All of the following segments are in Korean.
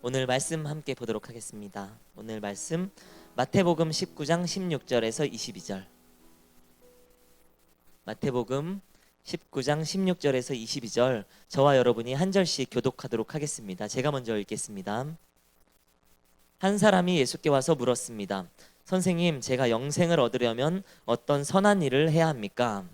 오늘 말씀 함께 보도록 하겠습니다. 오늘 말씀 마태복음 19장 16절에서 22절. 마태복음 19장 16절에서 22절, 저와 여러분이 한 절씩 교독하도록 하겠습니다. 제가 먼저 읽겠습니다. 한 사람이 예수께 와서 물었습니다. 선생님, 제가 영생을 얻으려면 어떤 선한 일을 해야 합니까?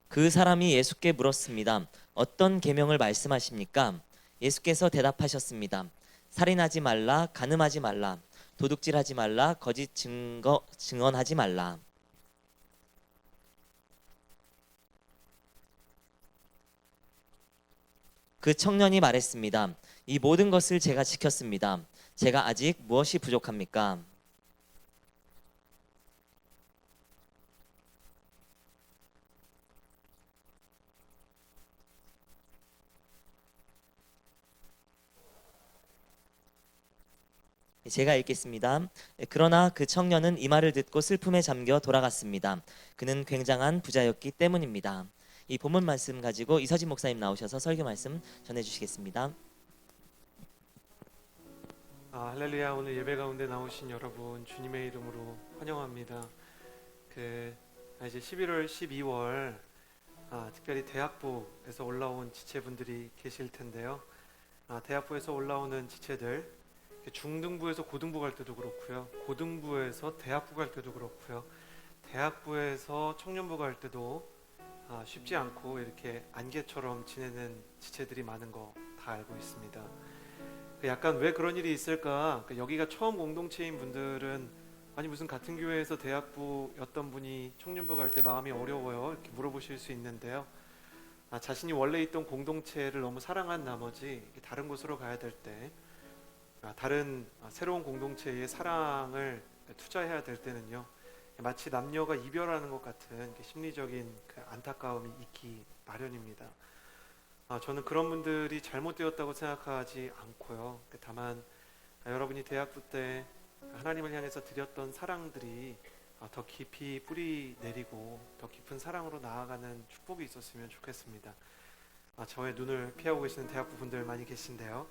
그 사람이 예수께 물었습니다. 어떤 계명을 말씀하십니까? 예수께서 대답하셨습니다. 살인하지 말라, 간음하지 말라, 도둑질하지 말라, 거짓 증언하지 말라. 그 청년이 말했습니다. 이 모든 것을 제가 지켰습니다. 제가 아직 무엇이 부족합니까? 제가 읽겠습니다. 그러나 그 청년은 이 말을 듣고 슬픔에 잠겨 돌아갔습니다. 그는 굉장한 부자였기 때문입니다. 이 본문 말씀 가지고 이서진 목사님 나오셔서 설교 말씀 전해주시겠습니다. 할렐루야. 오늘 예배 가운데 나오신 여러분 주님의 이름으로 환영합니다. 이제 11월, 12월 특별히 대학부에서 올라온 지체분들이 계실 텐데요. 대학부에서 올라오는 지체들, 중등부에서 고등부 갈 때도 그렇고요, 고등부에서 대학부 갈 때도 그렇고요, 대학부에서 청년부 갈 때도 쉽지 않고 이렇게 안개처럼 지내는 지체들이 많은 거 다 알고 있습니다. 약간 왜 그런 일이 있을까? 여기가 처음 공동체인 분들은 아니 무슨 같은 교회에서 대학부였던 분이 청년부 갈 때 마음이 어려워요, 이렇게 물어보실 수 있는데요. 자신이 원래 있던 공동체를 너무 사랑한 나머지 다른 곳으로 가야 될 때, 다른 새로운 공동체의 사랑을 투자해야 될 때는요, 마치 남녀가 이별하는 것 같은 심리적인 그 안타까움이 있기 마련입니다. 저는 그런 분들이 잘못되었다고 생각하지 않고요. 다만 여러분이 대학부 때 하나님을 향해서 드렸던 사랑들이 더 깊이 뿌리 내리고 더 깊은 사랑으로 나아가는 축복이 있었으면 좋겠습니다. 저의 눈을 피하고 계시는 대학부 분들 많이 계신데요.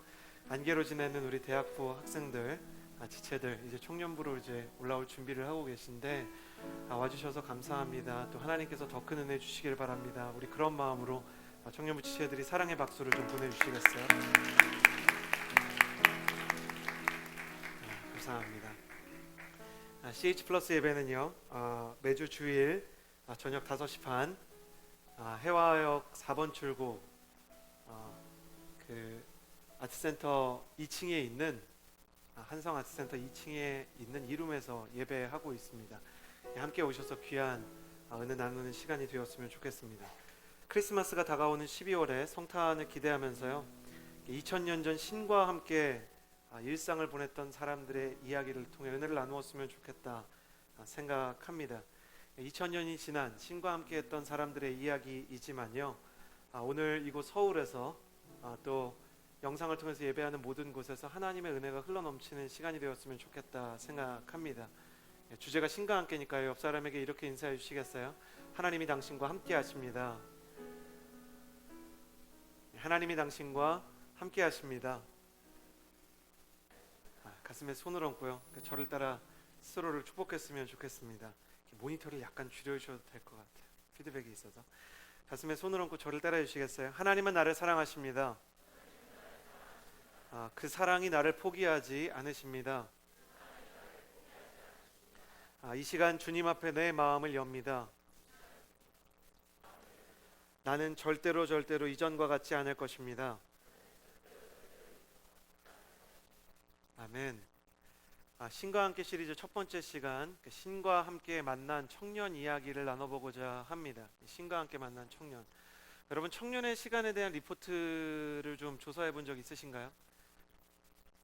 안개로 지내는 우리 대학부 학생들, 지체들 이제 청년부로 이제 올라올 준비를 하고 계신데 와주셔서 감사합니다. 또 하나님께서 더 큰 은혜 주시길 바랍니다. 우리 그런 마음으로 청년부 지체들이 사랑의 박수를 좀 보내주시겠어요? 감사합니다. CH 플러스 예배는요, 매주 주일 저녁 5시 반 해화역 4번 출구 그 아트센터 2층에 있는 한성 아트센터 2층에 있는 이룸에서 예배하고 있습니다. 함께 오셔서 귀한 은혜 나누는 시간이 되었으면 좋겠습니다. 크리스마스가 다가오는 12월에 성탄을 기대하면서요, 2000년 전 신과 함께 일상을 보냈던 사람들의 이야기를 통해 은혜를 나누었으면 좋겠다 생각합니다. 2000년이 지난 신과 함께 했던 사람들의 이야기이지만요, 오늘 이곳 서울에서 또 영상을 통해서 예배하는 모든 곳에서 하나님의 은혜가 흘러넘치는 시간이 되었으면 좋겠다 생각합니다. 주제가 신과 함께니까요, 옆 사람에게 이렇게 인사해 주시겠어요? 하나님이 당신과 함께 하십니다. 하나님이 당신과 함께 하십니다. 가슴에 손을 얹고요, 저를 따라 스스로를 축복했으면 좋겠습니다. 모니터를 약간 줄여주셔도 될 것 같아요. 피드백이 있어서. 가슴에 손을 얹고 저를 따라 주시겠어요? 하나님은 나를 사랑하십니다. 그 사랑이 나를 포기하지 않으십니다. 이 시간 주님 앞에 내 마음을 엽니다. 나는 절대로 이전과 같지 않을 것입니다. 아멘. 신과 함께 시리즈 첫 번째 시간, 신과 함께 만난 청년 이야기를 나눠보고자 합니다. 신과 함께 만난 청년. 여러분, 청년의 시간에 대한 리포트를 좀 조사해 본 적 있으신가요?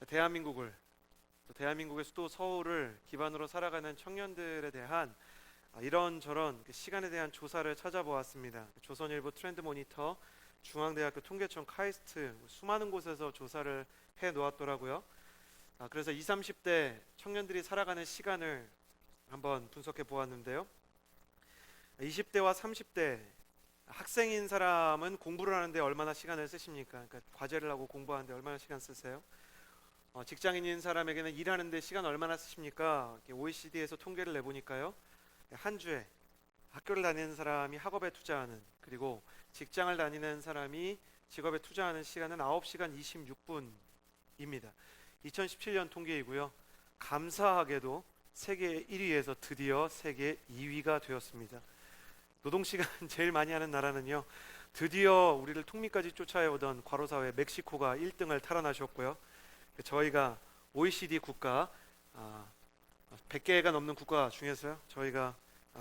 대한민국의 수도 서울을 기반으로 살아가는 청년들에 대한 이런저런 시간에 대한 조사를 찾아보았습니다. 조선일보 트렌드 모니터, 중앙대학교 통계청, 카이스트, 수많은 곳에서 조사를 해 놓았더라고요. 그래서 20, 30대 청년들이 살아가는 시간을 한번 분석해 보았는데요. 20대와 30대 학생인 사람은 공부를 하는데 얼마나 시간을 쓰십니까? 그러니까 과제를 하고 공부하는데 얼마나 시간 쓰세요? 직장인인 사람에게는 일하는데 시간 얼마나 쓰십니까? OECD에서 통계를 내보니까요, 한 주에 학교를 다니는 사람이 학업에 투자하는, 그리고 직장을 다니는 사람이 직업에 투자하는 시간은 9시간 26분입니다. 2017년 통계이고요. 감사하게도 세계 1위에서 드디어 세계 2위가 되었습니다. 노동시간 제일 많이 하는 나라는요, 드디어 우리를 턱밑까지 쫓아오던 과로사회 멕시코가 1등을 탈환하셨고요. 저희가 OECD 국가 100개가 넘는 국가 중에서요, 저희가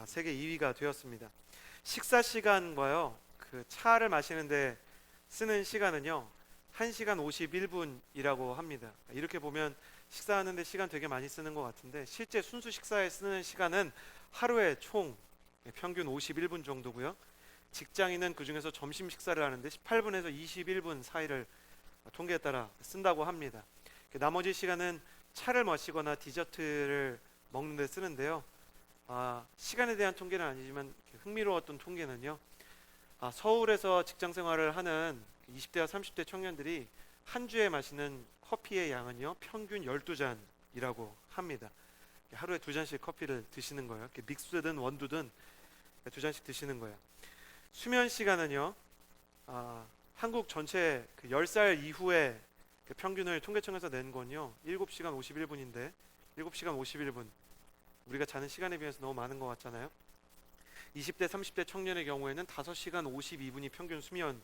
세계 2위가 되었습니다. 식사 시간과요, 그 차를 마시는데 쓰는 시간은요 1시간 51분이라고 합니다. 이렇게 보면 식사하는데 시간 되게 많이 쓰는 것 같은데, 실제 순수 식사에 쓰는 시간은 하루에 총 평균 51분 정도고요. 직장인은 그 중에서 점심 식사를 하는데 18분에서 21분 사이를 통계에 따라 쓴다고 합니다. 나머지 시간은 차를 마시거나 디저트를 먹는 데 쓰는데요. 시간에 대한 통계는 아니지만 흥미로웠던 통계는요, 서울에서 직장 생활을 하는 20대와 30대 청년들이 한 주에 마시는 커피의 양은요 평균 12잔이라고 합니다. 하루에 2잔씩 커피를 드시는 거예요. 믹스든 원두든 2잔씩 드시는 거예요. 수면 시간은요, 한국 전체 10살 이후에 평균을 통계청에서 낸 건요 7시간 51분인데, 7시간 51분, 우리가 자는 시간에 비해서 너무 많은 것 같잖아요. 20대 30대 청년의 경우에는 5시간 52분이 평균 수면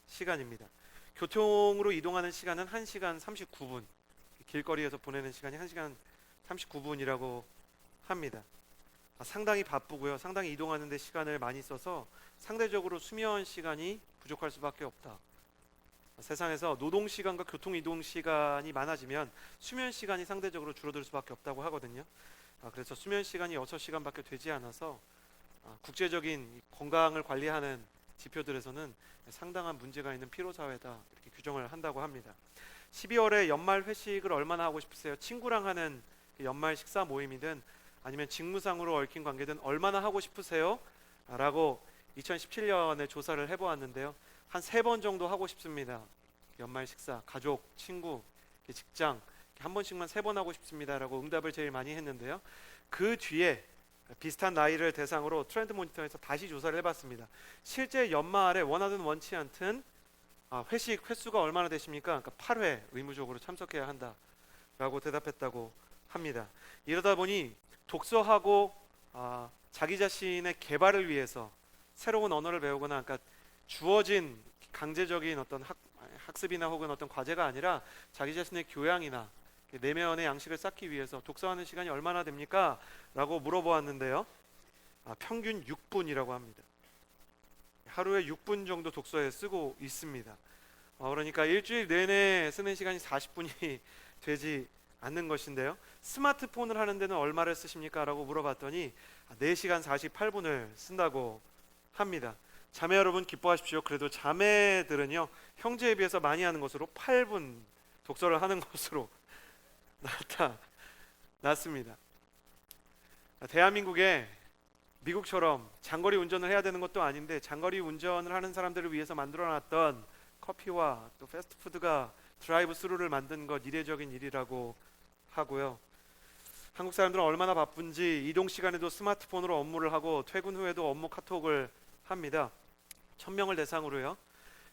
시간입니다. 교통으로 이동하는 시간은 1시간 39분, 길거리에서 보내는 시간이 1시간 39분이라고 합니다. 상당히 바쁘고요, 상당히 이동하는 데 시간을 많이 써서 상대적으로 수면 시간이 부족할 수밖에 없다. 세상에서 노동 시간과 교통 이동 시간이 많아지면 수면 시간이 상대적으로 줄어들 수밖에 없다고 하거든요. 그래서 수면 시간이 6시간밖에 되지 않아서 국제적인 건강을 관리하는 지표들에서는 상당한 문제가 있는 피로사회다, 이렇게 규정을 한다고 합니다. 12월에 연말 회식을 얼마나 하고 싶으세요? 친구랑 하는 연말 식사 모임이든 아니면 직무상으로 얽힌 관계든 얼마나 하고 싶으세요? 라고 2017년에 조사를 해보았는데요, 한 3번 정도 하고 싶습니다. 연말 식사, 가족, 친구, 직장 한 번씩만 3번 하고 싶습니다 라고 응답을 제일 많이 했는데요, 그 뒤에 비슷한 나이를 대상으로 트렌드 모니터에서 다시 조사를 해봤습니다. 실제 연말에 원하든 원치 않든 회식 횟수가 얼마나 되십니까? 그러니까 8회 의무적으로 참석해야 한다라고 대답했다고 합니다. 이러다 보니 독서하고 자기 자신의 개발을 위해서 새로운 언어를 배우거나, 그러니까 주어진 강제적인 어떤 학습이나 혹은 어떤 과제가 아니라 자기 자신의 교양이나 내면의 양식을 쌓기 위해서 독서하는 시간이 얼마나 됩니까? 라고 물어보았는데요, 평균 6분이라고 합니다. 하루에 6분 정도 독서에 쓰고 있습니다. 그러니까 일주일 내내 쓰는 시간이 40분이 되지 않는 것인데요, 스마트폰을 하는 데는 얼마를 쓰십니까? 라고 물어봤더니 4시간 48분을 쓴다고 합니다. 자매 여러분 기뻐하십시오. 그래도 자매들은요 형제에 비해서 많이 하는 것으로 8분 독서를 하는 것으로 나타났습니다. 대한민국에 미국처럼 장거리 운전을 해야 되는 것도 아닌데 장거리 운전을 하는 사람들을 위해서 만들어놨던 커피와 또 패스트푸드가 드라이브 스루를 만든 것 이례적인 일이라고 하고요. 한국 사람들은 얼마나 바쁜지 이동 시간에도 스마트폰으로 업무를 하고 퇴근 후에도 업무 카톡을 합니다. 1000명을 대상으로요,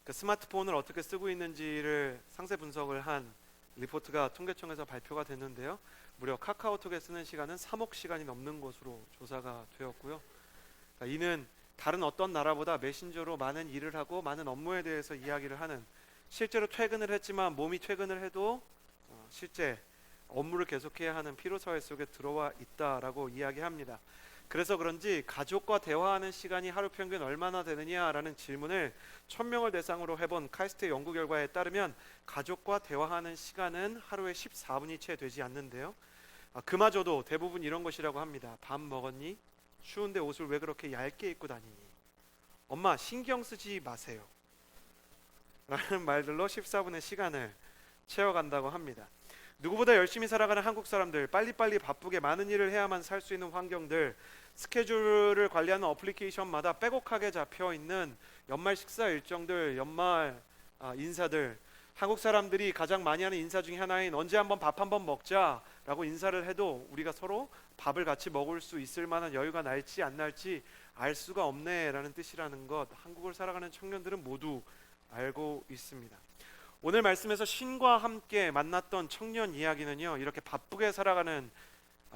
그 스마트폰을 어떻게 쓰고 있는지를 상세 분석을 한 리포트가 통계청에서 발표가 됐는데요, 무려 카카오톡에 쓰는 시간은 3억 시간이 넘는 것으로 조사가 되었고요. 이는 다른 어떤 나라보다 메신저로 많은 일을 하고 많은 업무에 대해서 이야기를 하는, 실제로 퇴근을 했지만 몸이 퇴근을 해도 실제 업무를 계속해야 하는 피로사회 속에 들어와 있다라고 이야기합니다. 그래서 그런지 가족과 대화하는 시간이 하루 평균 얼마나 되느냐라는 질문을 1000명을 대상으로 해본 카이스트의 연구 결과에 따르면 가족과 대화하는 시간은 하루에 14분이 채 되지 않는데요, 그마저도 대부분 이런 것이라고 합니다. 밥 먹었니? 추운데 옷을 왜 그렇게 얇게 입고 다니니? 엄마 신경 쓰지 마세요 라는 말들로 14분의 시간을 채워간다고 합니다. 누구보다 열심히 살아가는 한국 사람들, 빨리빨리 바쁘게 많은 일을 해야만 살 수 있는 환경들, 스케줄을 관리하는 어플리케이션마다 빼곡하게 잡혀 있는 연말 식사 일정들, 연말 인사들, 한국 사람들이 가장 많이 하는 인사 중에 하나인 언제 한번 밥 한번 먹자라고 인사를 해도 우리가 서로 밥을 같이 먹을 수 있을 만한 여유가 날지 안 날지 알 수가 없네라는 뜻이라는 것, 한국을 살아가는 청년들은 모두 알고 있습니다. 오늘 말씀에서 신과 함께 만났던 청년 이야기는요, 이렇게 바쁘게 살아가는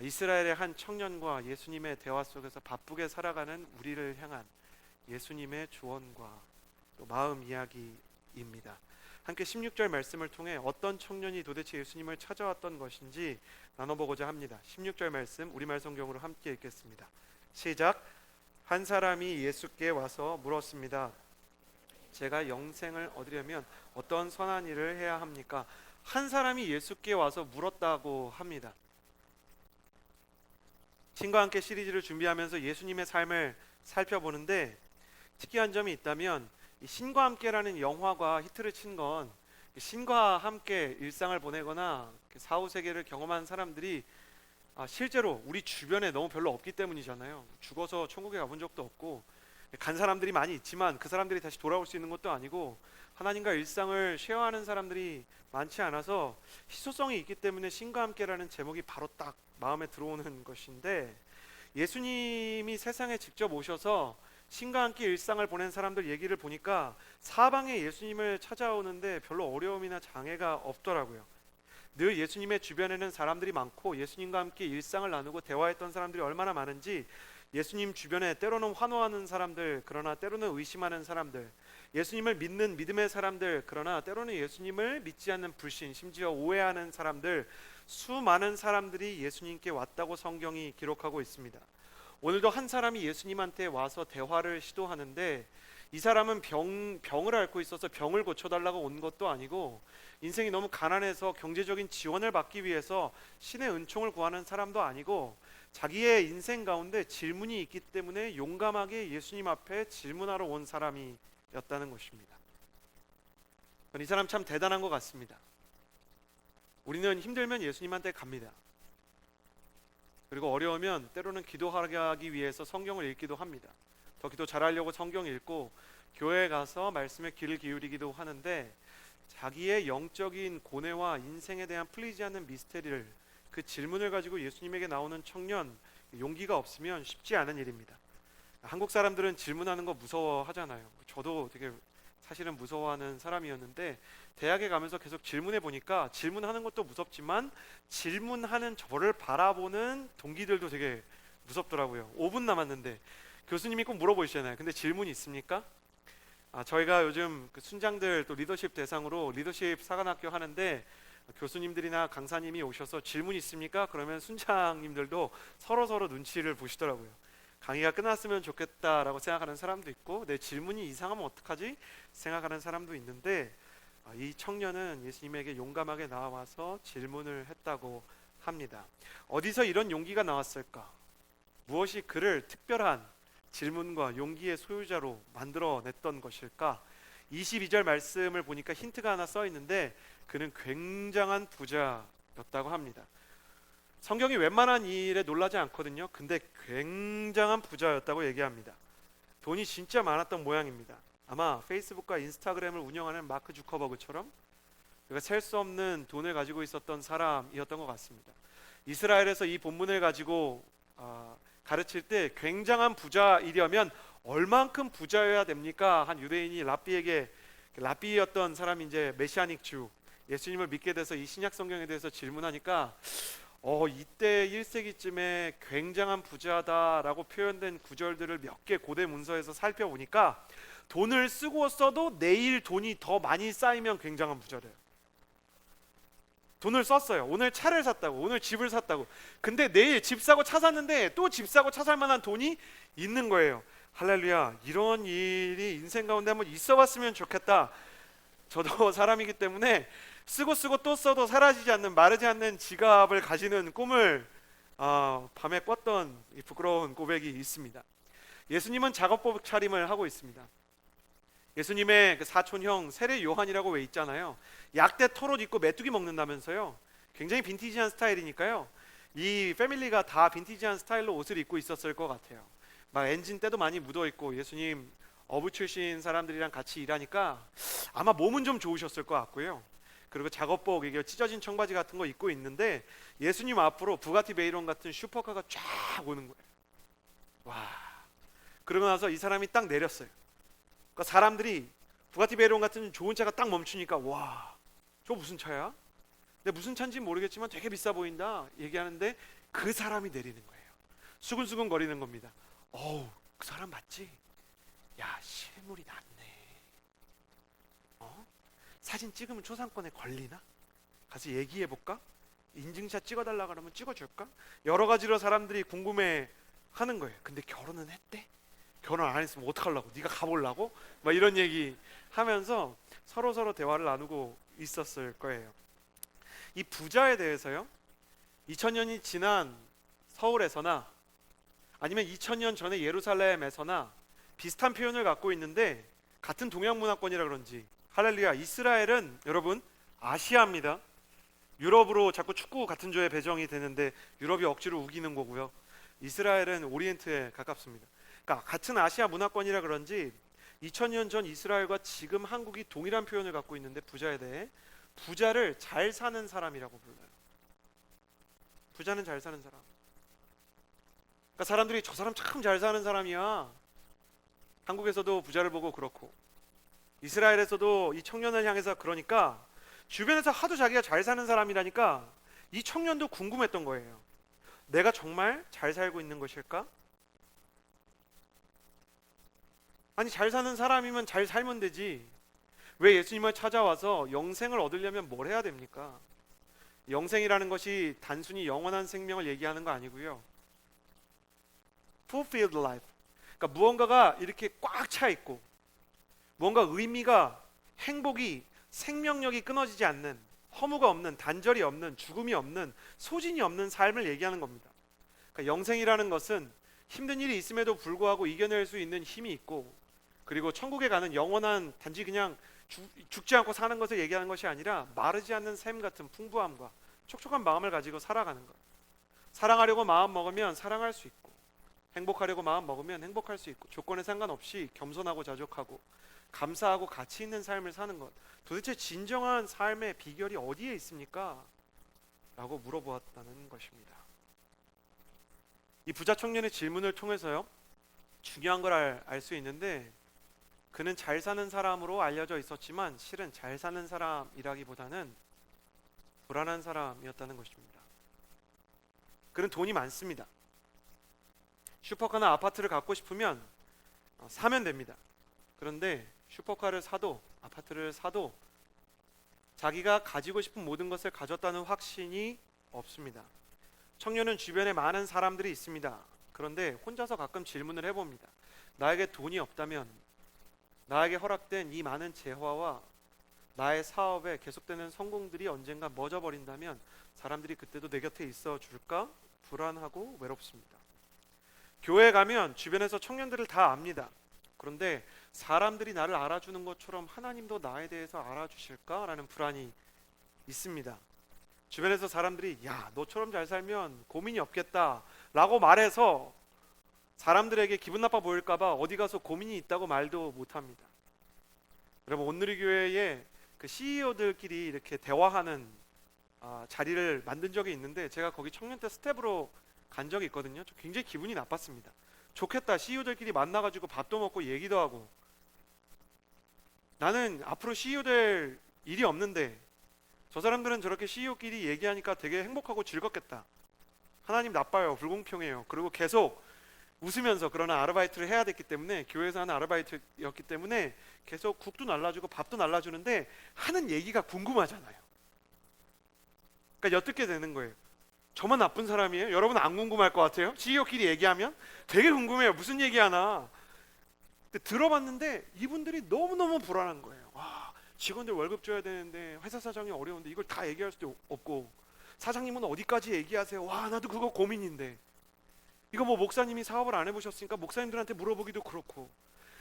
이스라엘의 한 청년과 예수님의 대화 속에서 바쁘게 살아가는 우리를 향한 예수님의 조언과 또 마음 이야기입니다. 함께 16절 말씀을 통해 어떤 청년이 도대체 예수님을 찾아왔던 것인지 나눠보고자 합니다. 16절 말씀 우리말 성경으로 함께 읽겠습니다. 시작. 한 사람이 예수께 와서 물었습니다. 제가 영생을 얻으려면 어떤 선한 일을 해야 합니까? 한 사람이 예수께 와서 물었다고 합니다. 신과 함께 시리즈를 준비하면서 예수님의 삶을 살펴보는데 특이한 점이 있다면 이 신과 함께라는 영화가 히트를 친 건 신과 함께 일상을 보내거나 사후 세계를 경험한 사람들이 실제로 우리 주변에 너무 별로 없기 때문이잖아요. 죽어서 천국에 가본 적도 없고 간 사람들이 많이 있지만 그 사람들이 다시 돌아올 수 있는 것도 아니고 하나님과 일상을 쉐어하는 사람들이 많지 않아서 희소성이 있기 때문에 신과 함께라는 제목이 바로 딱 마음에 들어오는 것인데, 예수님이 세상에 직접 오셔서 신과 함께 일상을 보낸 사람들 얘기를 보니까 사방에 예수님을 찾아오는데 별로 어려움이나 장애가 없더라고요. 늘 예수님의 주변에는 사람들이 많고 예수님과 함께 일상을 나누고 대화했던 사람들이 얼마나 많은지, 예수님 주변에 때로는 환호하는 사람들, 그러나 때로는 의심하는 사람들, 예수님을 믿는 믿음의 사람들, 그러나 때로는 예수님을 믿지 않는 불신, 심지어 오해하는 사람들, 수많은 사람들이 예수님께 왔다고 성경이 기록하고 있습니다. 오늘도 한 사람이 예수님한테 와서 대화를 시도하는데, 이 사람은 병을 앓고 있어서 병을 고쳐달라고 온 것도 아니고 인생이 너무 가난해서 경제적인 지원을 받기 위해서 신의 은총을 구하는 사람도 아니고 자기의 인생 가운데 질문이 있기 때문에 용감하게 예수님 앞에 질문하러 온 사람이었다는 것입니다. 이 사람 참 대단한 것 같습니다. 우리는 힘들면 예수님한테 갑니다. 그리고 어려우면 때로는 기도하기 위해서 성경을 읽기도 합니다. 더 기도 잘하려고 성경 읽고 교회에 가서 말씀에 귀를 기울이기도 하는데, 자기의 영적인 고뇌와 인생에 대한 풀리지 않는 미스테리를, 그 질문을 가지고 예수님에게 나오는 청년, 용기가 없으면 쉽지 않은 일입니다. 한국 사람들은 질문하는 거 무서워하잖아요. 저도 되게 사실은 무서워하는 사람이었는데 대학에 가면서 계속 질문해 보니까 질문하는 것도 무섭지만 질문하는 저를 바라보는 동기들도 되게 무섭더라고요. 5분 남았는데 교수님이 꼭 물어보시잖아요. 근데 질문이 있습니까? 저희가 요즘 그 순장들 또 리더십 대상으로 리더십 사관학교 하는데 교수님들이나 강사님이 오셔서 질문 있습니까? 그러면 순장님들도 서로 눈치를 보시더라고요. 강의가 끝났으면 좋겠다라고 생각하는 사람도 있고, 내 질문이 이상하면 어떡하지? 생각하는 사람도 있는데, 이 청년은 예수님에게 용감하게 나와서 질문을 했다고 합니다. 어디서 이런 용기가 나왔을까? 무엇이 그를 특별한 질문과 용기의 소유자로 만들어냈던 것일까? 22절 말씀을 보니까 힌트가 하나 써 있는데, 그는 굉장한 부자였다고 합니다. 성경이 웬만한 일에 놀라지 않거든요. 근데 굉장한 부자였다고 얘기합니다. 돈이 진짜 많았던 모양입니다. 아마 페이스북과 인스타그램을 운영하는 마크 주커버그처럼 그가 셀 수 없는 돈을 가지고 있었던 사람이었던 것 같습니다. 이스라엘에서 이 본문을 가지고 가르칠 때 굉장한 부자이려면 얼만큼 부자여야 됩니까? 한 유대인이 랍비에게, 랍비였던 사람이 이제 메시아닉 주, 예수님을 믿게 돼서 이 신약 성경에 대해서 질문하니까 이때 1세기쯤에 굉장한 부자다라고 표현된 구절들을 몇 개 고대 문서에서 살펴보니까 돈을 쓰고 써도 내일 돈이 더 많이 쌓이면 굉장한 부자래요. 돈을 썼어요. 오늘 차를 샀다고, 오늘 집을 샀다고. 근데 내일 집 사고 차 샀는데 또 집 사고 차 살 만한 돈이 있는 거예요. 할렐루야. 이런 일이 인생 가운데 한번 있어 봤으면 좋겠다. 저도 사람이기 때문에 쓰고 또 써도 사라지지 않는, 마르지 않는 지갑을 가지는 꿈을 밤에 꿨던 이 부끄러운 고백이 있습니다. 예수님은 작업복 차림을 하고 있습니다. 예수님의 그 사촌형 세례 요한이라고 왜 있잖아요. 약대 털옷 입고 메뚜기 먹는다면서요. 굉장히 빈티지한 스타일이니까요. 이 패밀리가 다 빈티지한 스타일로 옷을 입고 있었을 것 같아요. 막 엔진 때도 많이 묻어 있고 예수님 어부 출신 사람들이랑 같이 일하니까 아마 몸은 좀 좋으셨을 것 같고요. 그리고 작업복 이게 찢어진 청바지 같은 거 입고 있는데 예수님 앞으로 부가티 베이론 같은 슈퍼카가 쫙 오는 거예요. 와. 그러고 나서 이 사람이 딱 내렸어요. 그러니까 사람들이 부가티 베이론 같은 좋은 차가 딱 멈추니까 와, 저 무슨 차야? 근데 무슨 차인지 모르겠지만 되게 비싸 보인다 얘기하는데 그 사람이 내리는 거예요. 수근수근 거리는 겁니다. 어우, 그 사람 맞지? 야, 실물이 낫네. 사진 찍으면 초상권에 걸리나? 가서 얘기해볼까? 인증샷 찍어달라 그러면 찍어줄까? 여러 가지로 사람들이 궁금해 하는 거예요. 근데 결혼은 했대? 결혼 안 했으면 어떡하려고? 네가 가보려고? 막 이런 얘기 하면서 서로 대화를 나누고 있었을 거예요. 이 부자에 대해서요, 2000년이 지난 서울에서나 아니면 2000년 전에 예루살렘에서나 비슷한 표현을 갖고 있는데 같은 동양 문화권이라 그런지 할렐루야, 이스라엘은 여러분 아시아입니다. 유럽으로 자꾸 축구 같은 조에 배정이 되는데 유럽이 억지로 우기는 거고요. 이스라엘은 오리엔트에 가깝습니다. 그러니까 같은 아시아 문화권이라 그런지 2000년 전 이스라엘과 지금 한국이 동일한 표현을 갖고 있는데 부자에 대해 부자를 잘 사는 사람이라고 불러요. 부자는 잘 사는 사람. 그러니까 사람들이 저 사람 참 잘 사는 사람이야. 한국에서도 부자를 보고 그렇고 이스라엘에서도 이 청년을 향해서 그러니까 주변에서 하도 자기가 잘 사는 사람이라니까 이 청년도 궁금했던 거예요. 내가 정말 잘 살고 있는 것일까? 아니 잘 사는 사람이면 잘 살면 되지. 왜 예수님을 찾아와서 영생을 얻으려면 뭘 해야 됩니까? 영생이라는 것이 단순히 영원한 생명을 얘기하는 거 아니고요. fulfilled life. 그러니까 무언가가 이렇게 꽉 차 있고 뭔가 의미가 행복이 생명력이 끊어지지 않는 허무가 없는 단절이 없는 죽음이 없는 소진이 없는 삶을 얘기하는 겁니다. 그러니까 영생이라는 것은 힘든 일이 있음에도 불구하고 이겨낼 수 있는 힘이 있고 그리고 천국에 가는 영원한 단지 그냥 죽지 않고 사는 것을 얘기하는 것이 아니라 마르지 않는 샘 같은 풍부함과 촉촉한 마음을 가지고 살아가는 것. 사랑하려고 마음 먹으면 사랑할 수 있고 행복하려고 마음 먹으면 행복할 수 있고 조건에 상관없이 겸손하고 자족하고 감사하고 가치 있는 삶을 사는 것. 도대체 진정한 삶의 비결이 어디에 있습니까? 라고 물어보았다는 것입니다. 이 부자 청년의 질문을 통해서요 중요한 걸 알 수 있는데 그는 잘 사는 사람으로 알려져 있었지만 실은 잘 사는 사람이라기보다는 불안한 사람이었다는 것입니다. 그는 돈이 많습니다. 슈퍼카나 아파트를 갖고 싶으면 사면 됩니다. 그런데 슈퍼카를 사도 아파트를 사도 자기가 가지고 싶은 모든 것을 가졌다는 확신이 없습니다. 청년은 주변에 많은 사람들이 있습니다. 그런데 혼자서 가끔 질문을 해봅니다. 나에게 돈이 없다면 나에게 허락된 이 많은 재화와 나의 사업에 계속되는 성공들이 언젠가 멎어버린다면 사람들이 그때도 내 곁에 있어 줄까? 불안하고 외롭습니다. 교회에 가면 주변에서 청년들을 다 압니다. 그런데 사람들이 나를 알아주는 것처럼 하나님도 나에 대해서 알아주실까라는 불안이 있습니다. 주변에서 사람들이 야, 너처럼 잘 살면 고민이 없겠다 라고 말해서 사람들에게 기분 나빠 보일까봐 어디 가서 고민이 있다고 말도 못합니다. 여러분 온누리교회에 그 CEO들끼리 이렇게 대화하는 자리를 만든 적이 있는데 제가 거기 청년 때 스텝으로 간 적이 있거든요. 저 굉장히 기분이 나빴습니다. 좋겠다. CEO들끼리 만나가지고 밥도 먹고 얘기도 하고 나는 앞으로 CEO 될 일이 없는데 저 사람들은 저렇게 CEO끼리 얘기하니까 되게 행복하고 즐겁겠다. 하나님 나빠요. 불공평해요. 그리고 계속 웃으면서 그러나 아르바이트를 해야 됐기 때문에 교회에서 하는 아르바이트였기 때문에 계속 국도 날라주고 밥도 날라주는데 하는 얘기가 궁금하잖아요. 그러니까 엿듣게 되는 거예요. 저만 나쁜 사람이에요? 여러분 안 궁금할 것 같아요? CEO끼리 얘기하면 되게 궁금해요. 무슨 얘기하나. 근데 들어봤는데 이분들이 너무너무 불안한 거예요. 와, 직원들 월급 줘야 되는데 회사 사정이 어려운데 이걸 다 얘기할 수도 없고 사장님은 어디까지 얘기하세요? 와, 나도 그거 고민인데 이거 뭐 목사님이 사업을 안 해보셨으니까 목사님들한테 물어보기도 그렇고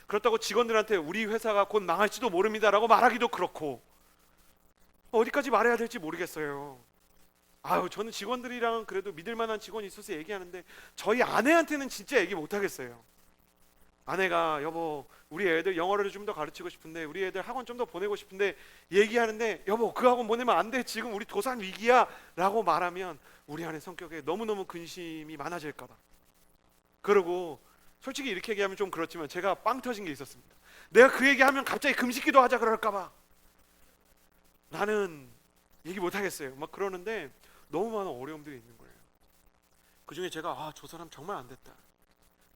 그렇다고 직원들한테 우리 회사가 곧 망할지도 모릅니다라고 말하기도 그렇고 어디까지 말해야 될지 모르겠어요. 아유, 저는 직원들이랑 그래도 믿을 만한 직원이 있어서 얘기하는데 저희 아내한테는 진짜 얘기 못 하겠어요. 아내가 여보 우리 애들 영어를 좀 더 가르치고 싶은데 우리 애들 학원 좀 더 보내고 싶은데 얘기하는데 여보 그 학원 보내면 안 돼 지금 우리 도산 위기야 라고 말하면 우리 아내 성격에 너무너무 근심이 많아질까 봐. 그리고 솔직히 이렇게 얘기하면 좀 그렇지만 제가 빵 터진 게 있었습니다. 내가 그 얘기하면 갑자기 금식기도 하자 그럴까 봐 나는 얘기 못 하겠어요. 막 그러는데 너무 많은 어려움들이 있는 거예요. 그 중에 제가 저 사람 정말 안 됐다.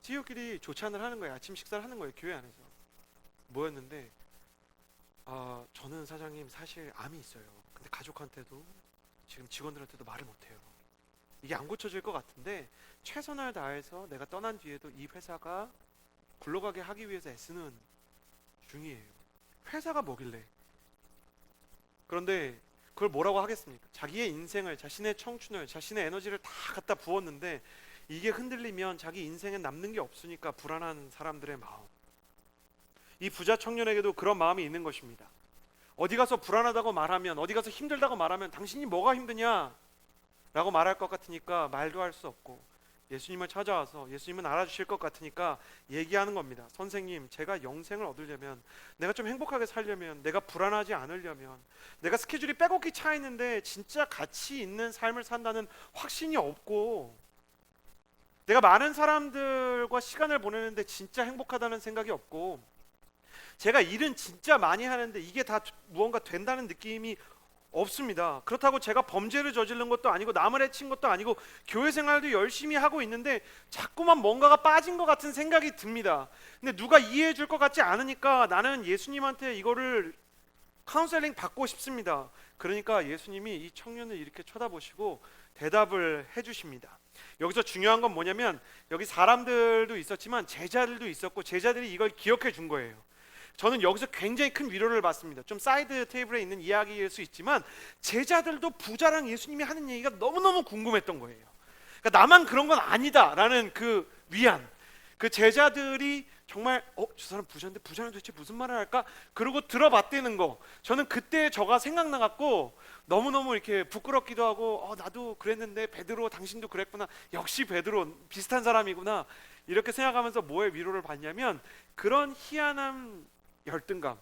지우끼리 조찬을 하는 거예요. 아침 식사를 하는 거예요. 교회 안에서. 뭐였는데 저는 사장님 사실 암이 있어요. 근데 가족한테도 지금 직원들한테도 말을 못해요. 이게 안 고쳐질 것 같은데 최선을 다해서 내가 떠난 뒤에도 이 회사가 굴러가게 하기 위해서 애쓰는 중이에요. 회사가 뭐길래? 그런데 그걸 뭐라고 하겠습니까? 자기의 인생을, 자신의 청춘을, 자신의 에너지를 다 갖다 부었는데 이게 흔들리면 자기 인생에 남는 게 없으니까 불안한 사람들의 마음. 이 부자 청년에게도 그런 마음이 있는 것입니다. 어디 가서 불안하다고 말하면, 어디 가서 힘들다고 말하면 당신이 뭐가 힘드냐? 라고 말할 것 같으니까 말도 할 수 없고 예수님을 찾아와서 예수님은 알아주실 것 같으니까 얘기하는 겁니다. 선생님, 제가 영생을 얻으려면, 내가 좀 행복하게 살려면, 내가 불안하지 않으려면, 내가 스케줄이 빼곡히 차 있는데 진짜 가치 있는 삶을 산다는 확신이 없고, 내가 많은 사람들과 시간을 보내는데 진짜 행복하다는 생각이 없고, 제가 일은 진짜 많이 하는데 이게 다 무언가 된다는 느낌이 없습니다. 그렇다고 제가 범죄를 저지른 것도 아니고 남을 해친 것도 아니고 교회 생활도 열심히 하고 있는데 자꾸만 뭔가가 빠진 것 같은 생각이 듭니다. 근데 누가 이해해 줄 것 같지 않으니까 나는 예수님한테 이거를 카운셀링 받고 싶습니다. 그러니까 예수님이 이 청년을 이렇게 쳐다보시고 대답을 해주십니다. 여기서 중요한 건 뭐냐면 여기 사람들도 있었지만 제자들도 있었고 제자들이 이걸 기억해 준 거예요. 저는 여기서 굉장히 큰 위로를 받습니다. 좀 사이드 테이블에 있는 이야기일 수 있지만 제자들도 부자랑 예수님이 하는 얘기가 너무너무 궁금했던 거예요. 그러니까 나만 그런 건 아니다라는 그 위안. 그 제자들이 정말 저 사람 부자인데 부자는 도대체 무슨 말을 할까? 그러고 들어봤다는 거. 저는 그때 저가 생각나갖고 너무너무 이렇게 부끄럽기도 하고 나도 그랬는데 베드로 당신도 그랬구나. 역시 베드로 비슷한 사람이구나. 이렇게 생각하면서 뭐에 위로를 받냐면 그런 희한한 열등감,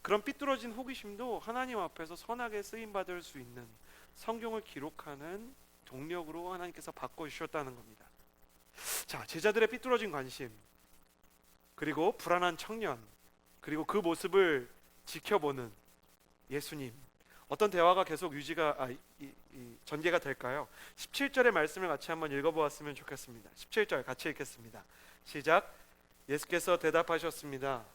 그런 삐뚤어진 호기심도 하나님 앞에서 선하게 쓰임받을 수 있는 성경을 기록하는 동력으로 하나님께서 바꿔주셨다는 겁니다. 자, 제자들의 삐뚤어진 관심, 그리고 불안한 청년, 그리고 그 모습을 지켜보는 예수님. 어떤 대화가 계속 전개가 될까요? 17절의 말씀을 같이 한번 읽어보았으면 좋겠습니다. 17절 같이 읽겠습니다. 시작. 예수께서 대답하셨습니다.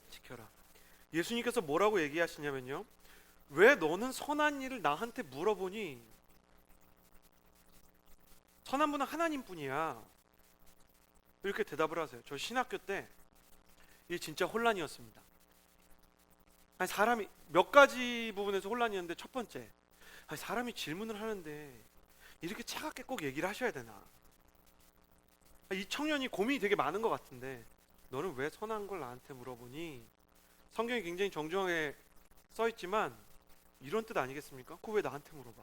지켜라. 예수님께서 뭐라고 얘기하시냐면요, 왜 너는 선한 일을 나한테 물어보니? 선한 분은 하나님뿐이야. 이렇게 대답을 하세요. 저 신학교 때 이게 진짜 혼란이었습니다. 아니, 사람이 몇 가지 부분에서 혼란이었는데, 첫 번째, 사람이 질문을 하는데 이렇게 차갑게 꼭 얘기를 하셔야 되나? 이 청년이 고민이 되게 많은 것 같은데, 너는 왜 선한 걸 나한테 물어보니? 성경이 굉장히 정중하게 써 있지만 이런 뜻 아니겠습니까? 그거 왜 나한테 물어봐?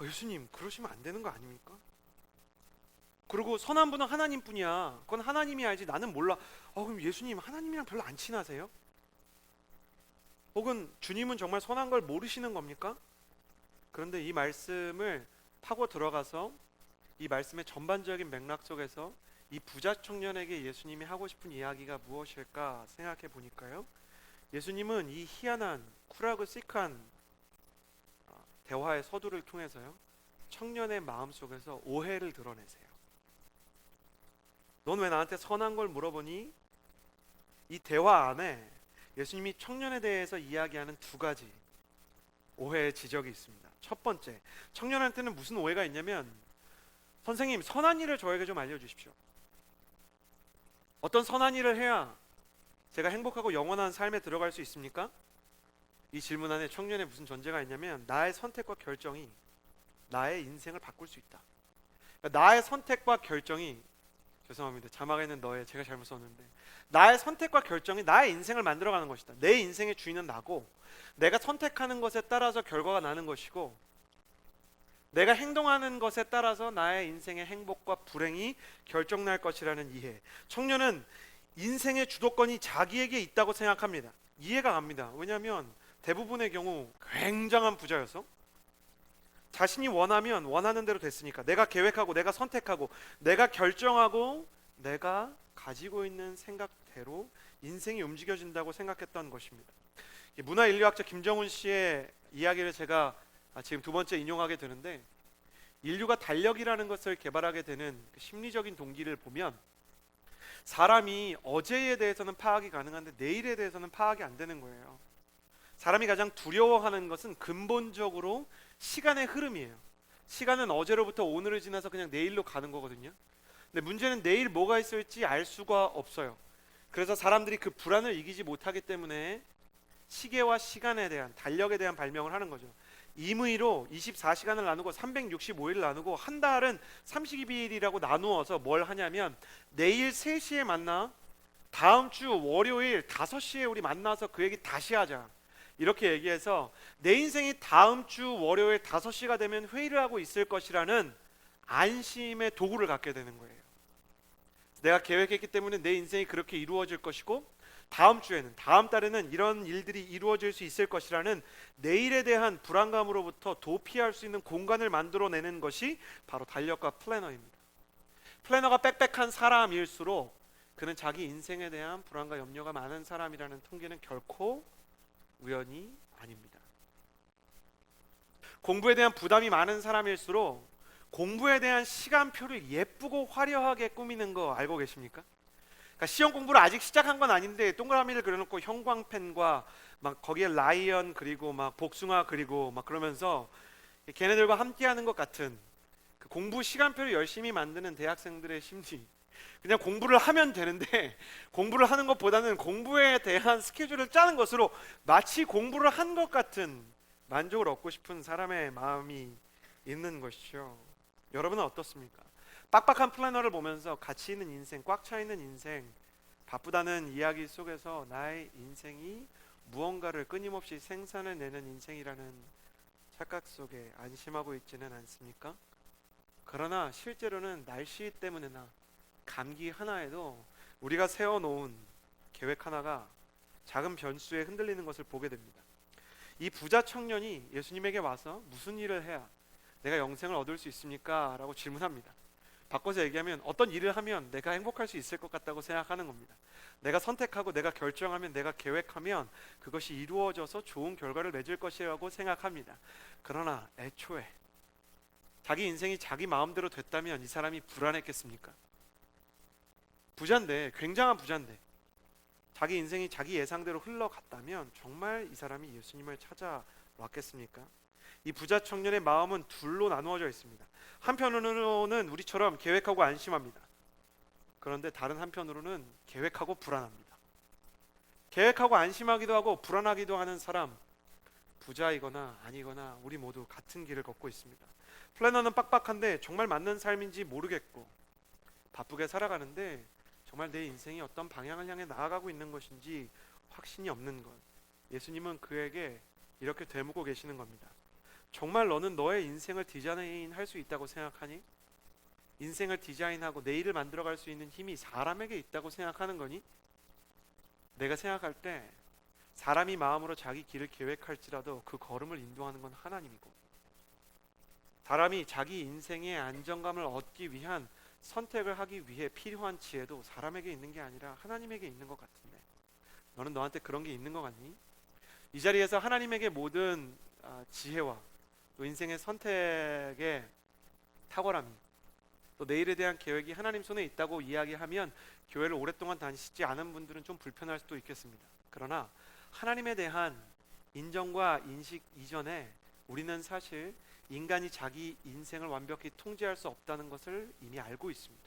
예수님, 그러시면 안 되는 거 아닙니까? 그리고 선한 분은 하나님뿐이야. 그건 하나님이 알지 나는 몰라. 그럼 예수님 하나님이랑 별로 안 친하세요? 혹은 주님은 정말 선한 걸 모르시는 겁니까? 그런데 이 말씀을 파고 들어가서 이 말씀의 전반적인 맥락 속에서 이 부자 청년에게 예수님이 하고 싶은 이야기가 무엇일까 생각해 보니까요, 예수님은 이 희한한 쿨하고 시크한 대화의 서두를 통해서요, 청년의 마음 속에서 오해를 드러내세요. 넌 왜 나한테 선한 걸 물어보니? 이 대화 안에 예수님이 청년에 대해서 이야기하는 두 가지 오해의 지적이 있습니다. 첫 번째, 청년한테는 무슨 오해가 있냐면, 선생님, 선한 일을 저에게 좀 알려주십시오. 어떤 선한 일을 해야 제가 행복하고 영원한 삶에 들어갈 수 있습니까? 이 질문 안에 청년의 무슨 전제가 있냐면, 나의 선택과 결정이 나의 인생을 바꿀 수 있다. 그러니까 나의 선택과 결정이 죄송합니다. 자막에는 너의 제가 잘못 썼는데 나의 선택과 결정이 나의 인생을 만들어가는 것이다. 내 인생의 주인은 나고 내가 선택하는 것에 따라서 결과가 나는 것이고 내가 행동하는 것에 따라서 나의 인생의 행복과 불행이 결정날 것이라는 이해. 청년은 인생의 주도권이 자기에게 있다고 생각합니다. 이해가 갑니다. 왜냐하면 대부분의 경우 굉장한 부자여서 자신이 원하면 원하는 대로 됐으니까, 내가 계획하고 내가 선택하고 내가 결정하고 내가 가지고 있는 생각대로 인생이 움직여진다고 생각했던 것입니다. 문화인류학자 김정훈 씨의 이야기를 제가 지금 두 번째 인용하게 되는데, 인류가 달력이라는 것을 개발하게 되는 그 심리적인 동기를 보면 사람이 어제에 대해서는 파악이 가능한데 내일에 대해서는 파악이 안 되는 거예요. 사람이 가장 두려워하는 것은 근본적으로 시간의 흐름이에요. 시간은 어제로부터 오늘을 지나서 그냥 내일로 가는 거거든요. 근데 문제는 내일 뭐가 있을지 알 수가 없어요. 그래서 사람들이 그 불안을 이기지 못하기 때문에 시계와 시간에 대한, 달력에 대한 발명을 하는 거죠. 임의로 24시간을 나누고 365일 나누고 한 달은 32일이라고 나누어서 뭘 하냐면, 내일 3시에 만나, 다음 주 월요일 5시에 우리 만나서 그 얘기 다시 하자, 이렇게 얘기해서 내 인생이 다음 주 월요일 5시가 되면 회의를 하고 있을 것이라는 안심의 도구를 갖게 되는 거예요. 내가 계획했기 때문에 내 인생이 그렇게 이루어질 것이고, 다음 주에는, 다음 달에는 이런 일들이 이루어질 수 있을 것이라는 내일에 대한 불안감으로부터 도피할 수 있는 공간을 만들어내는 것이 바로 달력과 플래너입니다. 플래너가 빽빽한 사람일수록 그는 자기 인생에 대한 불안과 염려가 많은 사람이라는 통계는 결코 우연이 아닙니다. 공부에 대한 부담이 많은 사람일수록 공부에 대한 시간표를 예쁘고 화려하게 꾸미는 거 알고 계십니까? 그러니까 시험 공부를 아직 시작한 건 아닌데 동그라미를 그려놓고 형광펜과 막 거기에 라이언 그리고 막 복숭아 그리고 막 그러면서 걔네들과 함께하는 것 같은 그 공부 시간표를 열심히 만드는 대학생들의 심리. 그냥 공부를 하면 되는데 공부를 하는 것보다는 공부에 대한 스케줄을 짜는 것으로 마치 공부를 한 것 같은 만족을 얻고 싶은 사람의 마음이 있는 것이죠. 여러분은 어떻습니까? 빡빡한 플래너를 보면서 가치 있는 인생, 꽉 차 있는 인생, 바쁘다는 이야기 속에서 나의 인생이 무언가를 끊임없이 생산해내는 인생이라는 착각 속에 안심하고 있지는 않습니까? 그러나 실제로는 날씨 때문에나 감기 하나에도 우리가 세워놓은 계획 하나가 작은 변수에 흔들리는 것을 보게 됩니다. 이 부자 청년이 예수님에게 와서 무슨 일을 해야 내가 영생을 얻을 수 있습니까? 라고 질문합니다. 바꿔서 얘기하면 어떤 일을 하면 내가 행복할 수 있을 것 같다고 생각하는 겁니다. 내가 선택하고 내가 결정하면, 내가 계획하면 그것이 이루어져서 좋은 결과를 맺을 것이라고 생각합니다. 그러나 애초에 자기 인생이 자기 마음대로 됐다면 이 사람이 불안했겠습니까? 부자인데, 굉장한 부자인데 자기 인생이 자기 예상대로 흘러갔다면 정말 이 사람이 예수님을 찾아왔겠습니까? 이 부자 청년의 마음은 둘로 나누어져 있습니다. 한편으로는 우리처럼 계획하고 안심합니다. 그런데 다른 한편으로는 계획하고 불안합니다. 계획하고 안심하기도 하고 불안하기도 하는 사람, 부자이거나 아니거나 우리 모두 같은 길을 걷고 있습니다. 플래너는 빡빡한데 정말 맞는 삶인지 모르겠고, 바쁘게 살아가는데 정말 내 인생이 어떤 방향을 향해 나아가고 있는 것인지 확신이 없는 것. 예수님은 그에게 이렇게 되묻고 계시는 겁니다. 정말 너는 너의 인생을 디자인할 수 있다고 생각하니? 인생을 디자인하고 내일을 만들어갈 수 있는 힘이 사람에게 있다고 생각하는 거니? 내가 생각할 때 사람이 마음으로 자기 길을 계획할지라도 그 걸음을 인도하는 건 하나님이고, 사람이 자기 인생의 안정감을 얻기 위한 선택을 하기 위해 필요한 지혜도 사람에게 있는 게 아니라 하나님에게 있는 것 같은데, 너는 너한테 그런 게 있는 것 같니? 이 자리에서 하나님에게 모든 지혜와 또 인생의 선택의 탁월함이, 또 내일에 대한 계획이 하나님 손에 있다고 이야기하면 교회를 오랫동안 다니시지 않은 분들은 좀 불편할 수도 있겠습니다. 그러나 하나님에 대한 인정과 인식 이전에 우리는 사실 인간이 자기 인생을 완벽히 통제할 수 없다는 것을 이미 알고 있습니다.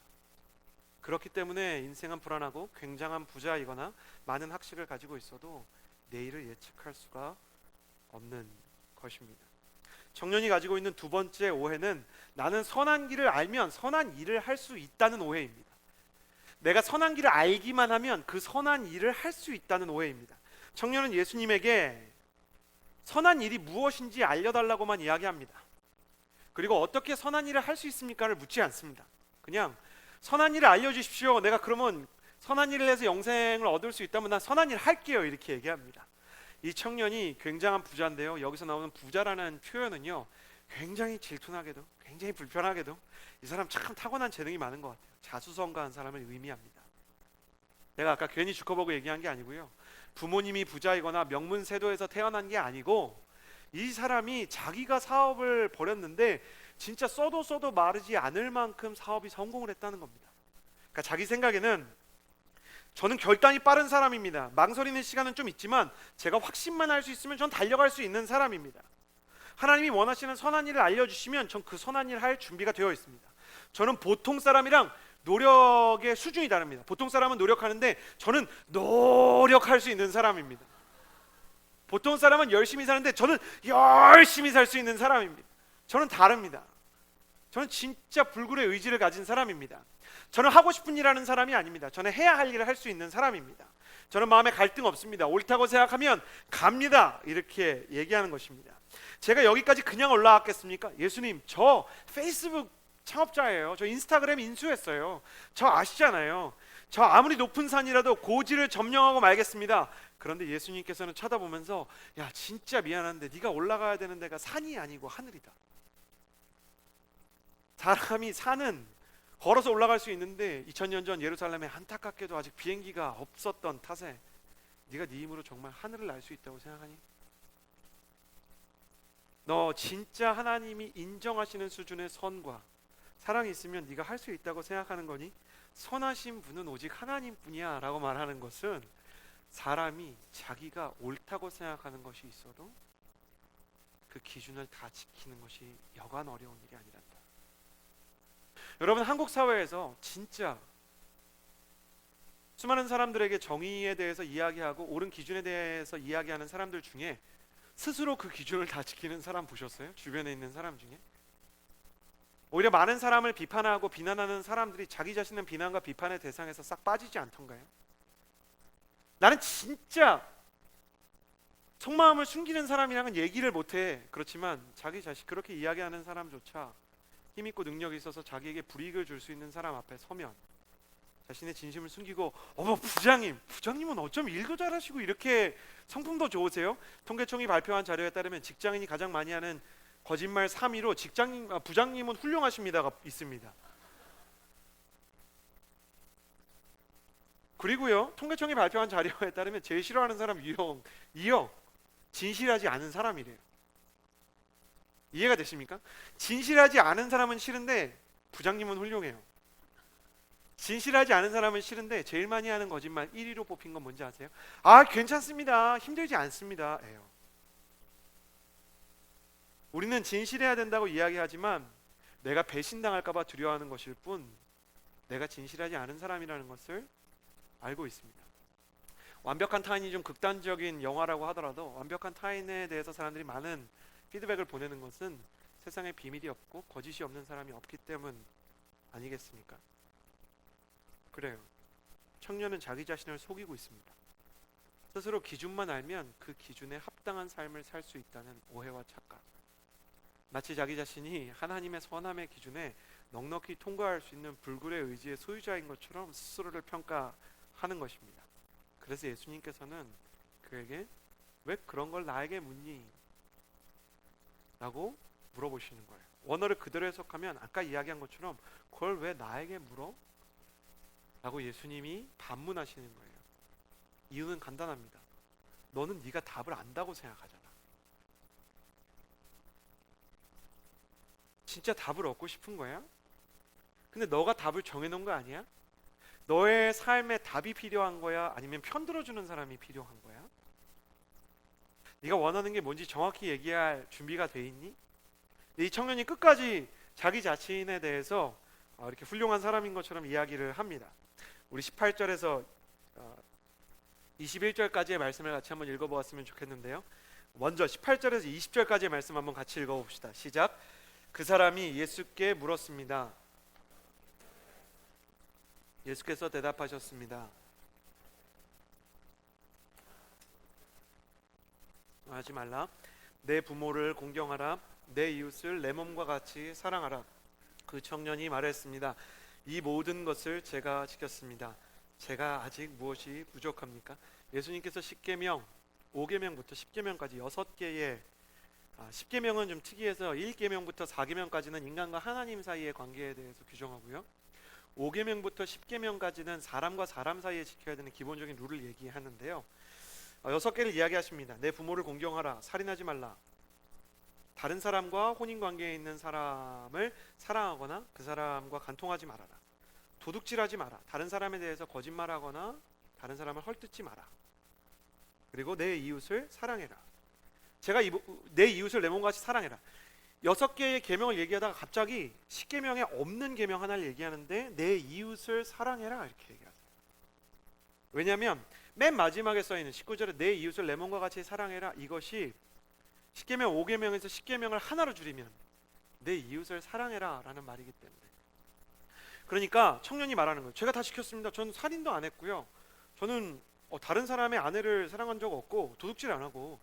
그렇기 때문에 인생은 불안하고 굉장한 부자이거나 많은 학식을 가지고 있어도 내일을 예측할 수가 없는 것입니다. 청년이 가지고 있는 두 번째 오해는 나는 선한 길을 알면 선한 일을 할 수 있다는 오해입니다. 내가 선한 길을 알기만 하면 그 선한 일을 할 수 있다는 오해입니다. 청년은 예수님에게 선한 일이 무엇인지 알려달라고만 이야기합니다. 그리고 어떻게 선한 일을 할 수 있습니까를 묻지 않습니다. 그냥 선한 일을 알려주십시오. 내가 그러면 선한 일을 해서 영생을 얻을 수 있다면 난 선한 일 할게요. 이렇게 얘기합니다. 이 청년이 굉장한 부자인데요, 여기서 나오는 부자라는 표현은요, 굉장히 질투나게도 굉장히 불편하게도 이 사람 참 타고난 재능이 많은 것 같아요. 자수성가한 사람을 의미합니다. 내가 아까 괜히 주커버그 얘기한 게 아니고요, 부모님이 부자이거나 명문세도에서 태어난 게 아니고 이 사람이 자기가 사업을 벌였는데 진짜 써도 마르지 않을 만큼 사업이 성공을 했다는 겁니다. 그러니까 자기 생각에는 저는 결단이 빠른 사람입니다. 망설이는 시간은 좀 있지만 제가 확신만 할 수 있으면 전 달려갈 수 있는 사람입니다. 하나님이 원하시는 선한 일을 알려주시면 전 그 선한 일을 할 준비가 되어 있습니다. 저는 보통 사람이랑 노력의 수준이 다릅니다. 보통 사람은 노력하는데 저는 노력할 수 있는 사람입니다. 보통 사람은 열심히 사는데 저는 열심히 살 수 있는 사람입니다. 저는 다릅니다. 저는 진짜 불굴의 의지를 가진 사람입니다. 저는 하고 싶은 일 하는 사람이 아닙니다. 저는 해야 할 일을 할 수 있는 사람입니다. 저는 마음에 갈등 없습니다. 옳다고 생각하면 갑니다. 이렇게 얘기하는 것입니다. 제가 여기까지 그냥 올라왔겠습니까? 예수님, 저 페이스북 창업자예요. 저 인스타그램 인수했어요. 저 아시잖아요. 저 아무리 높은 산이라도 고지를 점령하고 말겠습니다. 그런데 예수님께서는 쳐다보면서, 야, 진짜 미안한데 네가 올라가야 되는 데가 산이 아니고 하늘이다. 사람이 산은 걸어서 올라갈 수 있는데 2000년 전 예루살렘에 안타깝게도 아직 비행기가 없었던 탓에 네가 네 힘으로 정말 하늘을 날 수 있다고 생각하니? 너 진짜 하나님이 인정하시는 수준의 선과 사랑이 있으면 네가 할 수 있다고 생각하는 거니? 선하신 분은 오직 하나님뿐이야 라고 말하는 것은 사람이 자기가 옳다고 생각하는 것이 있어도 그 기준을 다 지키는 것이 여간 어려운 일이 아니란다. 여러분, 한국 사회에서 진짜 수많은 사람들에게 정의에 대해서 이야기하고 옳은 기준에 대해서 이야기하는 사람들 중에 스스로 그 기준을 다 지키는 사람 보셨어요? 주변에 있는 사람 중에? 오히려 많은 사람을 비판하고 비난하는 사람들이 자기 자신은 비난과 비판의 대상에서 싹 빠지지 않던가요? 나는 진짜 속마음을 숨기는 사람이랑은 얘기를 못해. 그렇지만 자기 자신 그렇게 이야기하는 사람조차 힘있고 능력이 있어서 자기에게 불이익을 줄 수 있는 사람 앞에 서면 자신의 진심을 숨기고, 어머, 부장님은 어쩜 일도 잘하시고 이렇게 성품도 좋으세요? 통계청이 발표한 자료에 따르면 직장인이 가장 많이 하는 거짓말 3위로 부장님은 훌륭하십니다가 있습니다. 그리고요, 통계청이 발표한 자료에 따르면 제일 싫어하는 사람 유형 2형, 진실하지 않은 사람이래요. 이해가 되십니까? 진실하지 않은 사람은 싫은데 부장님은 훌륭해요. 진실하지 않은 사람은 싫은데 제일 많이 하는 거짓말 1위로 뽑힌 건 뭔지 아세요? 아, 괜찮습니다. 힘들지 않습니다. 예요. 우리는 진실해야 된다고 이야기하지만 내가 배신당할까 봐 두려워하는 것일 뿐 내가 진실하지 않은 사람이라는 것을 알고 있습니다. 완벽한 타인이 좀 극단적인 영화라고 하더라도 완벽한 타인에 대해서 사람들이 많은 피드백을 보내는 것은 세상에 비밀이 없고 거짓이 없는 사람이 없기 때문 아니겠습니까? 그래요. 청년은 자기 자신을 속이고 있습니다. 스스로 기준만 알면 그 기준에 합당한 삶을 살 수 있다는 오해와 착각. 마치 자기 자신이 하나님의 선함의 기준에 넉넉히 통과할 수 있는 불굴의 의지의 소유자인 것처럼 스스로를 평가하는 것입니다. 그래서 예수님께서는 그에게 왜 그런 걸 나에게 묻니? 라고 물어보시는 거예요. 원어를 그대로 해석하면 아까 이야기한 것처럼 그걸 왜 나에게 물어? 라고 예수님이 반문하시는 거예요. 이유는 간단합니다. 너는 네가 답을 안다고 생각하잖아. 진짜 답을 얻고 싶은 거야? 근데 너가 답을 정해놓은 거 아니야? 너의 삶에 답이 필요한 거야? 아니면 편들어주는 사람이 필요한 거야? 네가 원하는 게 뭔지 정확히 얘기할 준비가 돼 있니? 이 청년이 끝까지 자기 자신에 대해서 이렇게 훌륭한 사람인 것처럼 이야기를 합니다. 우리 18절에서 21절까지의 말씀을 같이 한번 읽어보았으면 좋겠는데요. 먼저 18절에서 20절까지의 말씀 한번 같이 읽어봅시다. 시작. 그 사람이 예수께 물었습니다. 예수께서 대답하셨습니다. 하지 말라. 내 부모를 공경하라. 내 이웃을 내 몸과 같이 사랑하라. 그 청년이 말했습니다. 이 모든 것을 제가 지켰습니다. 제가 아직 무엇이 부족합니까? 예수님께서 10계명, 5계명부터 10계명까지 6개의 10계명은 좀 특이해서 1계명부터 4계명까지는 인간과 하나님 사이의 관계에 대해서 규정하고요. 5계명부터 10계명까지는 사람과 사람 사이에 지켜야 되는 기본적인 룰을 얘기하는데요. 6개를 이야기하십니다. 내 부모를 공경하라. 살인하지 말라. 다른 사람과 혼인관계에 있는 사람을 사랑하거나 그 사람과 간통하지 말아라. 도둑질하지 마라. 다른 사람에 대해서 거짓말하거나 다른 사람을 헐뜯지 마라. 그리고 내 이웃을 사랑해라. 제가 내 이웃을 내 몸같이 사랑해라. 6개의 계명을 얘기하다가 갑자기 10계명에 없는 계명 하나를 얘기하는데 내 이웃을 사랑해라 이렇게 얘기하세요. 왜냐하면 맨 마지막에 써있는 19절에 내 이웃을 내 몸과 같이 사랑해라, 이것이 10계명 5계명에서 10계명을 하나로 줄이면 내 이웃을 사랑해라 라는 말이기 때문에, 그러니까 청년이 말하는 거예요. 제가 다 지켰습니다. 저는 살인도 안 했고요. 저는 다른 사람의 아내를 사랑한 적 없고 도둑질 안 하고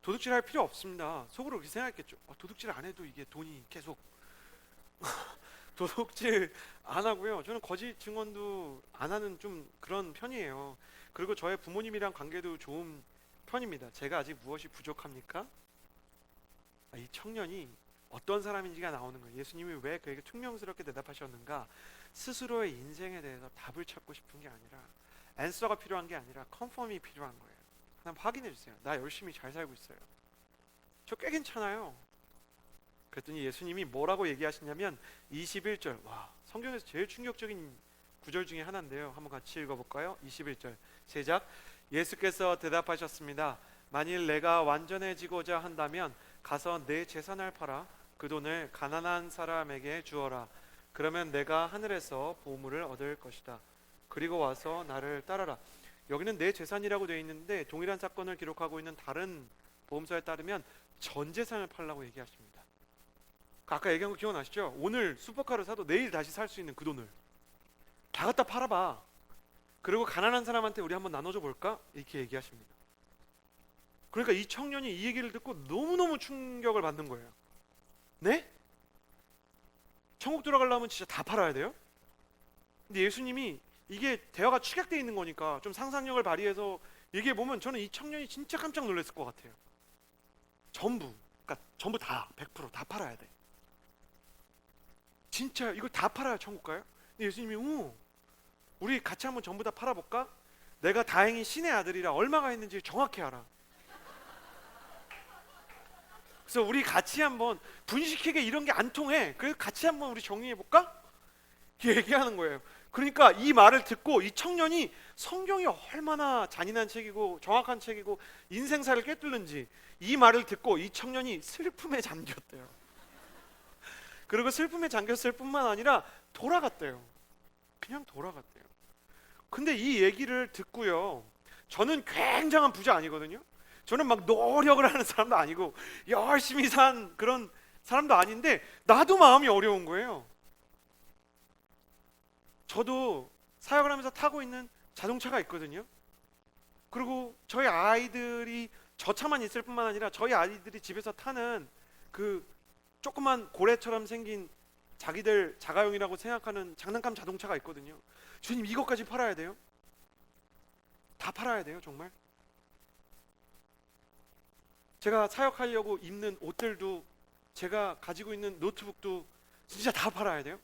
도둑질 할 필요 없습니다. 속으로 그렇게 생각했겠죠. 도둑질 안 해도 이게 돈이 계속 도둑질 안 하고요. 저는 거짓 증언도 안 하는 좀 그런 편이에요. 그리고 저의 부모님이랑 관계도 좋은 편입니다. 제가 아직 무엇이 부족합니까? 이 청년이 어떤 사람인지가 나오는 거예요. 예수님이 왜 그에게 퉁명스럽게 대답하셨는가? 스스로의 인생에 대해서 답을 찾고 싶은 게 아니라, 앤서가 필요한 게 아니라 컨펌이 필요한 거예요. 하나님 확인해 주세요. 나 열심히 잘 살고 있어요. 저 꽤 괜찮아요. 그랬더니 예수님이 뭐라고 얘기하시냐면 21절, 와, 성경에서 제일 충격적인 구절 중에 하나인데요. 한번 같이 읽어볼까요? 21절 시작. 예수께서 대답하셨습니다. 만일 내가 완전해지고자 한다면 가서 내 재산을 팔아 그 돈을 가난한 사람에게 주어라. 그러면 내가 하늘에서 보물을 얻을 것이다. 그리고 와서 나를 따르라. 여기는 내 재산이라고 되어 있는데 동일한 사건을 기록하고 있는 다른 보험서에 따르면 전 재산을 팔라고 얘기하십니다. 아까 얘기한 거 기억나시죠? 오늘 슈퍼카를 사도 내일 다시 살 수 있는 그 돈을 다 갖다 팔아봐. 그리고 가난한 사람한테 우리 한번 나눠줘 볼까? 이렇게 얘기하십니다. 그러니까 이 청년이 이 얘기를 듣고 너무너무 충격을 받는 거예요. 네? 천국 들어가려면 진짜 다 팔아야 돼요? 근데 예수님이 이게 대화가 축약되어 있는 거니까 좀 상상력을 발휘해서 얘기해 보면 저는 이 청년이 진짜 깜짝 놀랐을 것 같아요. 전부, 그러니까 전부 다 100%다 팔아야 돼. 진짜 이걸 다 팔아야 천국 가요? 근데 예수님이 우리 같이 한번 전부 다 팔아볼까? 내가 다행히 신의 아들이라 얼마가 있는지 정확히 알아. 그래서 우리 같이 한번 분식회계 이런 게 안 통해. 그래서 같이 한번 우리 정리해볼까? 이렇게 얘기하는 거예요. 그러니까 이 말을 듣고 이 청년이 성경이 얼마나 잔인한 책이고 정확한 책이고 인생사를 꿰뚫는지 이 말을 듣고 이 청년이 슬픔에 잠겼대요. 그리고 슬픔에 잠겼을 뿐만 아니라 돌아갔대요. 그냥 돌아갔대요. 근데 이 얘기를 듣고요, 저는 굉장한 부자 아니거든요. 저는 막 노력을 하는 사람도 아니고 열심히 산 그런 사람도 아닌데 나도 마음이 어려운 거예요. 저도 사역을 하면서 타고 있는 자동차가 있거든요. 그리고 저희 아이들이 저 차만 있을 뿐만 아니라 저희 아이들이 집에서 타는 그 조그만 고래처럼 생긴 자기들 자가용이라고 생각하는 장난감 자동차가 있거든요. 주님, 이것까지 팔아야 돼요? 다 팔아야 돼요, 정말? 제가 사역하려고 입는 옷들도, 제가 가지고 있는 노트북도 진짜 다 팔아야 돼요?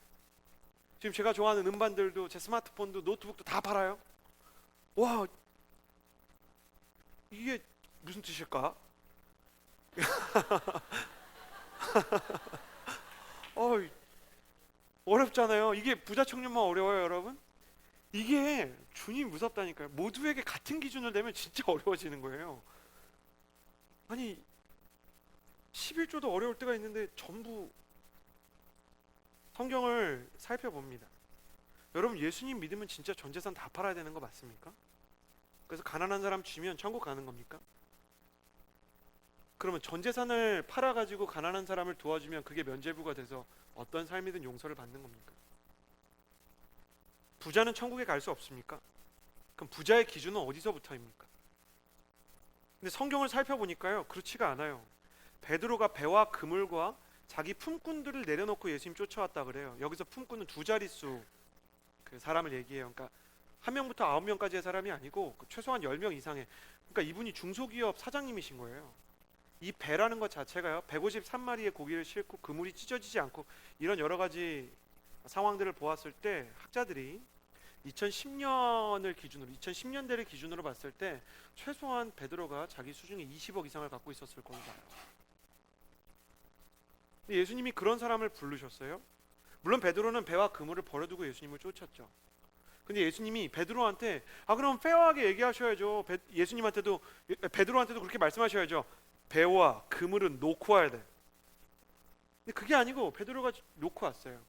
지금 제가 좋아하는 음반들도, 제 스마트폰도, 노트북도 다 팔아요? 와, 이게 무슨 뜻일까? 어렵잖아요. 이게 부자 청년만 어려워요, 여러분? 이게 주님 무섭다니까요. 모두에게 같은 기준을 내면 진짜 어려워지는 거예요. 아니 11조도 어려울 때가 있는데 전부 성경을 살펴봅니다. 여러분, 예수님 믿으면 진짜 전 재산 다 팔아야 되는 거 맞습니까? 그래서 가난한 사람 주면 천국 가는 겁니까? 그러면 전 재산을 팔아가지고 가난한 사람을 도와주면 그게 면죄부가 돼서 어떤 삶이든 용서를 받는 겁니까? 부자는 천국에 갈 수 없습니까? 그럼 부자의 기준은 어디서부터입니까? 근데 성경을 살펴보니까요, 그렇지가 않아요. 베드로가 배와 그물과 자기 품꾼들을 내려놓고 예수님 쫓아왔다 그래요. 여기서 품꾼은 두 자릿수 그 사람을 얘기해요. 그러니까 1명부터 9명까지의 사람이 아니고 최소한 10명 이상의, 그러니까 이분이 중소기업 사장님이신 거예요. 이 배라는 것 자체가요, 153마리의 고기를 싣고 그물이 찢어지지 않고, 이런 여러 가지 상황들을 보았을 때 학자들이 2010년대를 기준으로 봤을 때 최소한 베드로가 자기 수중에 20억 이상을 갖고 있었을 걸로 봐요. 예수님이 그런 사람을 부르셨어요. 물론 베드로는 배와 그물을 버려두고 예수님을 쫓았죠. 근데 예수님이 베드로한테 그럼 페어하게 얘기하셔야죠. 예수님한테도, 베드로한테도 그렇게 말씀하셔야죠. 배와 그물은 놓고 와야 돼. 근데 그게 아니고 베드로가 놓고 왔어요.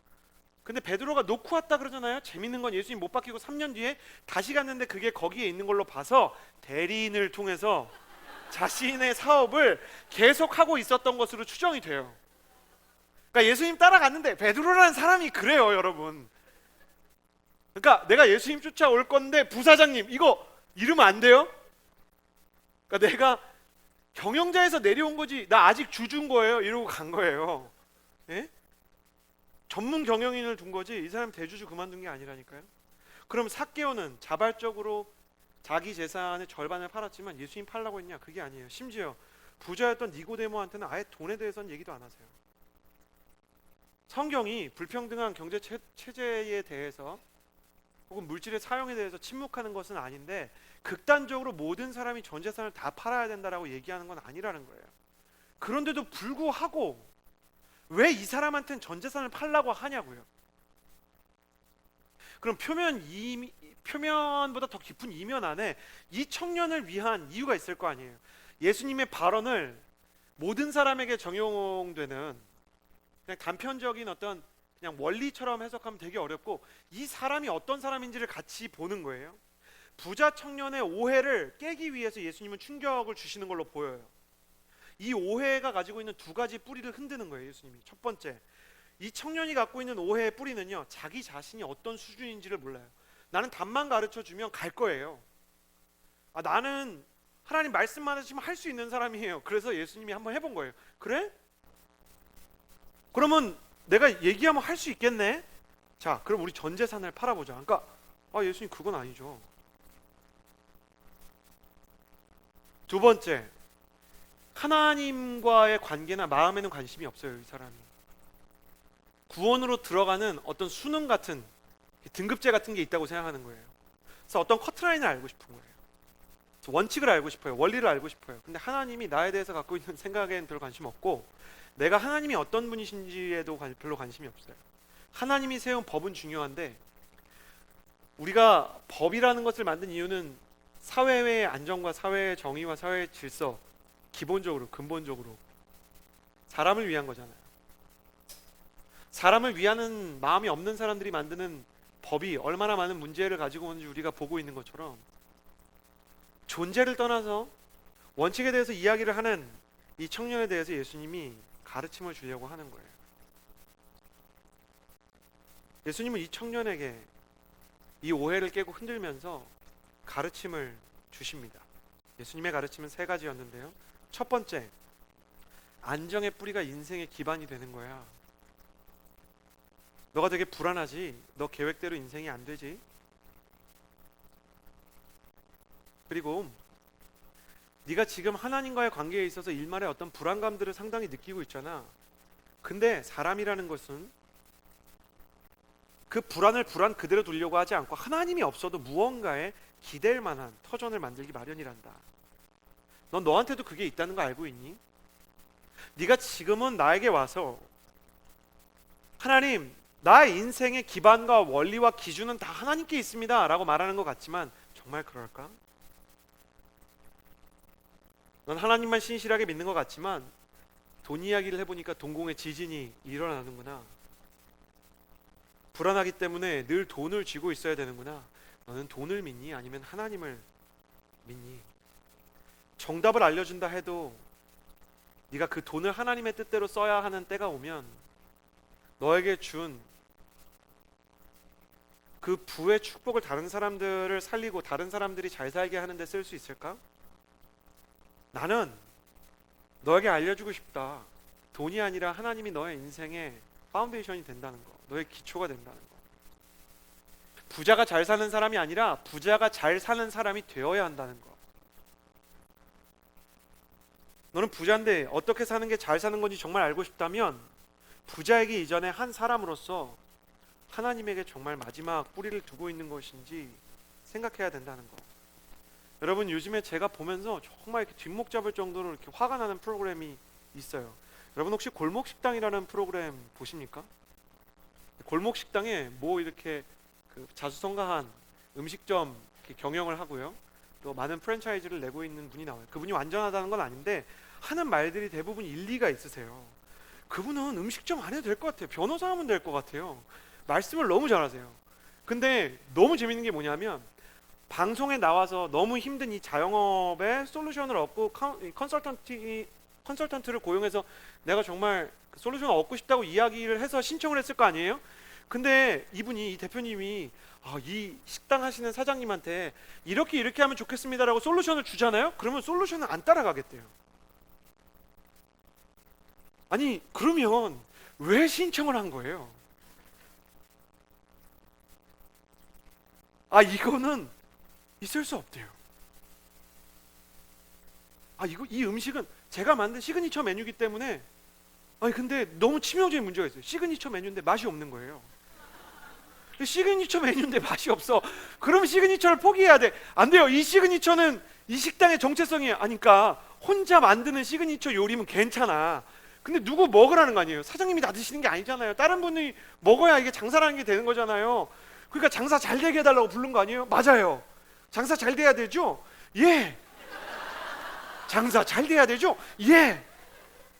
근데 베드로가 놓고 왔다 그러잖아요. 재밌는 건 예수님 못 박히고 3년 뒤에 다시 갔는데 그게 거기에 있는 걸로 봐서 대리인을 통해서 자신의 사업을 계속하고 있었던 것으로 추정이 돼요. 그러니까 예수님 따라갔는데, 베드로라는 사람이 그래요, 여러분. 그러니까 내가 예수님 쫓아올 건데 부사장님 이거 이러면 안 돼요? 그러니까 내가 경영자에서 내려온 거지, 나 아직 주준 거예요 이러고 간 거예요. 예? 전문 경영인을 둔 거지 이 사람 대주주 그만둔 게 아니라니까요. 그럼 삭개오는 자발적으로 자기 재산의 절반을 팔았지만 예수님 팔라고 했냐? 그게 아니에요. 심지어 부자였던 니고데모한테는 아예 돈에 대해서는 얘기도 안 하세요. 성경이 불평등한 경제 체제에 대해서 혹은 물질의 사용에 대해서 침묵하는 것은 아닌데, 극단적으로 모든 사람이 전 재산을 다 팔아야 된다라고 얘기하는 건 아니라는 거예요. 그런데도 불구하고 왜 이 사람한테는 전 재산을 팔라고 하냐고요. 그럼 표면보다 더 깊은 이면 안에 이 청년을 위한 이유가 있을 거 아니에요. 예수님의 발언을 모든 사람에게 적용되는 그냥 단편적인 어떤 그냥 원리처럼 해석하면 되게 어렵고, 이 사람이 어떤 사람인지를 같이 보는 거예요. 부자 청년의 오해를 깨기 위해서 예수님은 충격을 주시는 걸로 보여요. 이 오해가 가지고 있는 두 가지 뿌리를 흔드는 거예요, 예수님이. 첫 번째, 이 청년이 갖고 있는 오해의 뿌리는요, 자기 자신이 어떤 수준인지를 몰라요. 나는 답만 가르쳐 주면 갈 거예요. 나는 하나님 말씀만 하시면 할 수 있는 사람이에요. 그래서 예수님이 한번 해본 거예요. 그래? 그러면 내가 얘기하면 할 수 있겠네? 자, 그럼 우리 전 재산을 팔아보자. 그러니까 예수님 그건 아니죠. 두 번째, 하나님과의 관계나 마음에는 관심이 없어요, 이 사람이. 구원으로 들어가는 어떤 수능 같은 등급제 같은 게 있다고 생각하는 거예요. 그래서 어떤 커트라인을 알고 싶은 거예요. 원칙을 알고 싶어요. 원리를 알고 싶어요. 근데 하나님이 나에 대해서 갖고 있는 생각에는 별 관심 없고, 내가 하나님이 어떤 분이신지에도 별로 관심이 없어요. 하나님이 세운 법은 중요한데, 우리가 법이라는 것을 만든 이유는 사회의 안정과 사회의 정의와 사회의 질서, 기본적으로 근본적으로 사람을 위한 거잖아요. 사람을 위하는 마음이 없는 사람들이 만드는 법이 얼마나 많은 문제를 가지고 오는지 우리가 보고 있는 것처럼, 존재를 떠나서 원칙에 대해서 이야기를 하는 이 청년에 대해서 예수님이 가르침을 주려고 하는 거예요. 예수님은 이 청년에게 이 오해를 깨고 흔들면서 가르침을 주십니다. 예수님의 가르침은 세 가지였는데요. 첫 번째, 안정의 뿌리가 인생의 기반이 되는 거야. 너가 되게 불안하지? 너 계획대로 인생이 안 되지? 그리고 네가 지금 하나님과의 관계에 있어서 일말의 어떤 불안감들을 상당히 느끼고 있잖아. 근데 사람이라는 것은 그 불안을 불안 그대로 두려고 하지 않고 하나님이 없어도 무언가에 기댈 만한 터전을 만들기 마련이란다. 넌 너한테도 그게 있다는 거 알고 있니? 네가 지금은 나에게 와서 하나님, 나의 인생의 기반과 원리와 기준은 다 하나님께 있습니다 라고 말하는 것 같지만 정말 그럴까? 넌 하나님만 신실하게 믿는 것 같지만 돈 이야기를 해보니까 동공에 지진이 일어나는구나. 불안하기 때문에 늘 돈을 쥐고 있어야 되는구나. 너는 돈을 믿니? 아니면 하나님을 믿니? 정답을 알려준다 해도 네가 그 돈을 하나님의 뜻대로 써야 하는 때가 오면 너에게 준 그 부의 축복을 다른 사람들을 살리고 다른 사람들이 잘 살게 하는 데 쓸 수 있을까? 나는 너에게 알려주고 싶다. 돈이 아니라 하나님이 너의 인생의 파운데이션이 된다는 거, 너의 기초가 된다는 거. 부자가 잘 사는 사람이 아니라 부자가 잘 사는 사람이 되어야 한다는 거. 너는 부자인데 어떻게 사는 게 잘 사는 건지 정말 알고 싶다면 부자이기 이전에 한 사람으로서 하나님에게 정말 마지막 뿌리를 두고 있는 것인지 생각해야 된다는 거. 여러분, 요즘에 제가 보면서 정말 이렇게 뒷목 잡을 정도로 이렇게 화가 나는 프로그램이 있어요. 여러분, 혹시 골목식당이라는 프로그램 보십니까? 골목식당에 뭐 이렇게 그 자수성가한 음식점 이렇게 경영을 하고요, 또 많은 프랜차이즈를 내고 있는 분이 나와요. 그분이 완전하다는 건 아닌데 하는 말들이 대부분 일리가 있으세요. 그분은 음식점 안 해도 될 것 같아요. 변호사 하면 될 것 같아요. 말씀을 너무 잘하세요. 근데 너무 재밌는 게 뭐냐면 방송에 나와서 너무 힘든 이 자영업에 솔루션을 얻고 컨설턴트를 고용해서 내가 정말 솔루션을 얻고 싶다고 이야기를 해서 신청을 했을 거 아니에요? 근데 이 대표님이 이 식당 하시는 사장님한테 이렇게 하면 좋겠습니다라고 솔루션을 주잖아요? 그러면 솔루션을 안 따라가겠대요. 아니, 그러면 왜 신청을 한 거예요? 이거는 있을 수 없대요. 이 음식은 제가 만든 시그니처 메뉴이기 때문에. 근데 너무 치명적인 문제가 있어요. 시그니처 메뉴인데 맛이 없는 거예요. 시그니처 메뉴인데 맛이 없어. 그럼 시그니처를 포기해야 돼. 안 돼요. 이 시그니처는 이 식당의 정체성이에요. 그러니까 혼자 만드는 시그니처 요리면 괜찮아. 근데 누구 먹으라는 거 아니에요. 사장님이 다 드시는 게 아니잖아요. 다른 분이 먹어야 이게 장사라는 게 되는 거잖아요. 그러니까 장사 잘 되게 해달라고 부른 거 아니에요? 맞아요. 장사 잘 돼야 되죠? 예. 장사 잘 돼야 되죠? 예.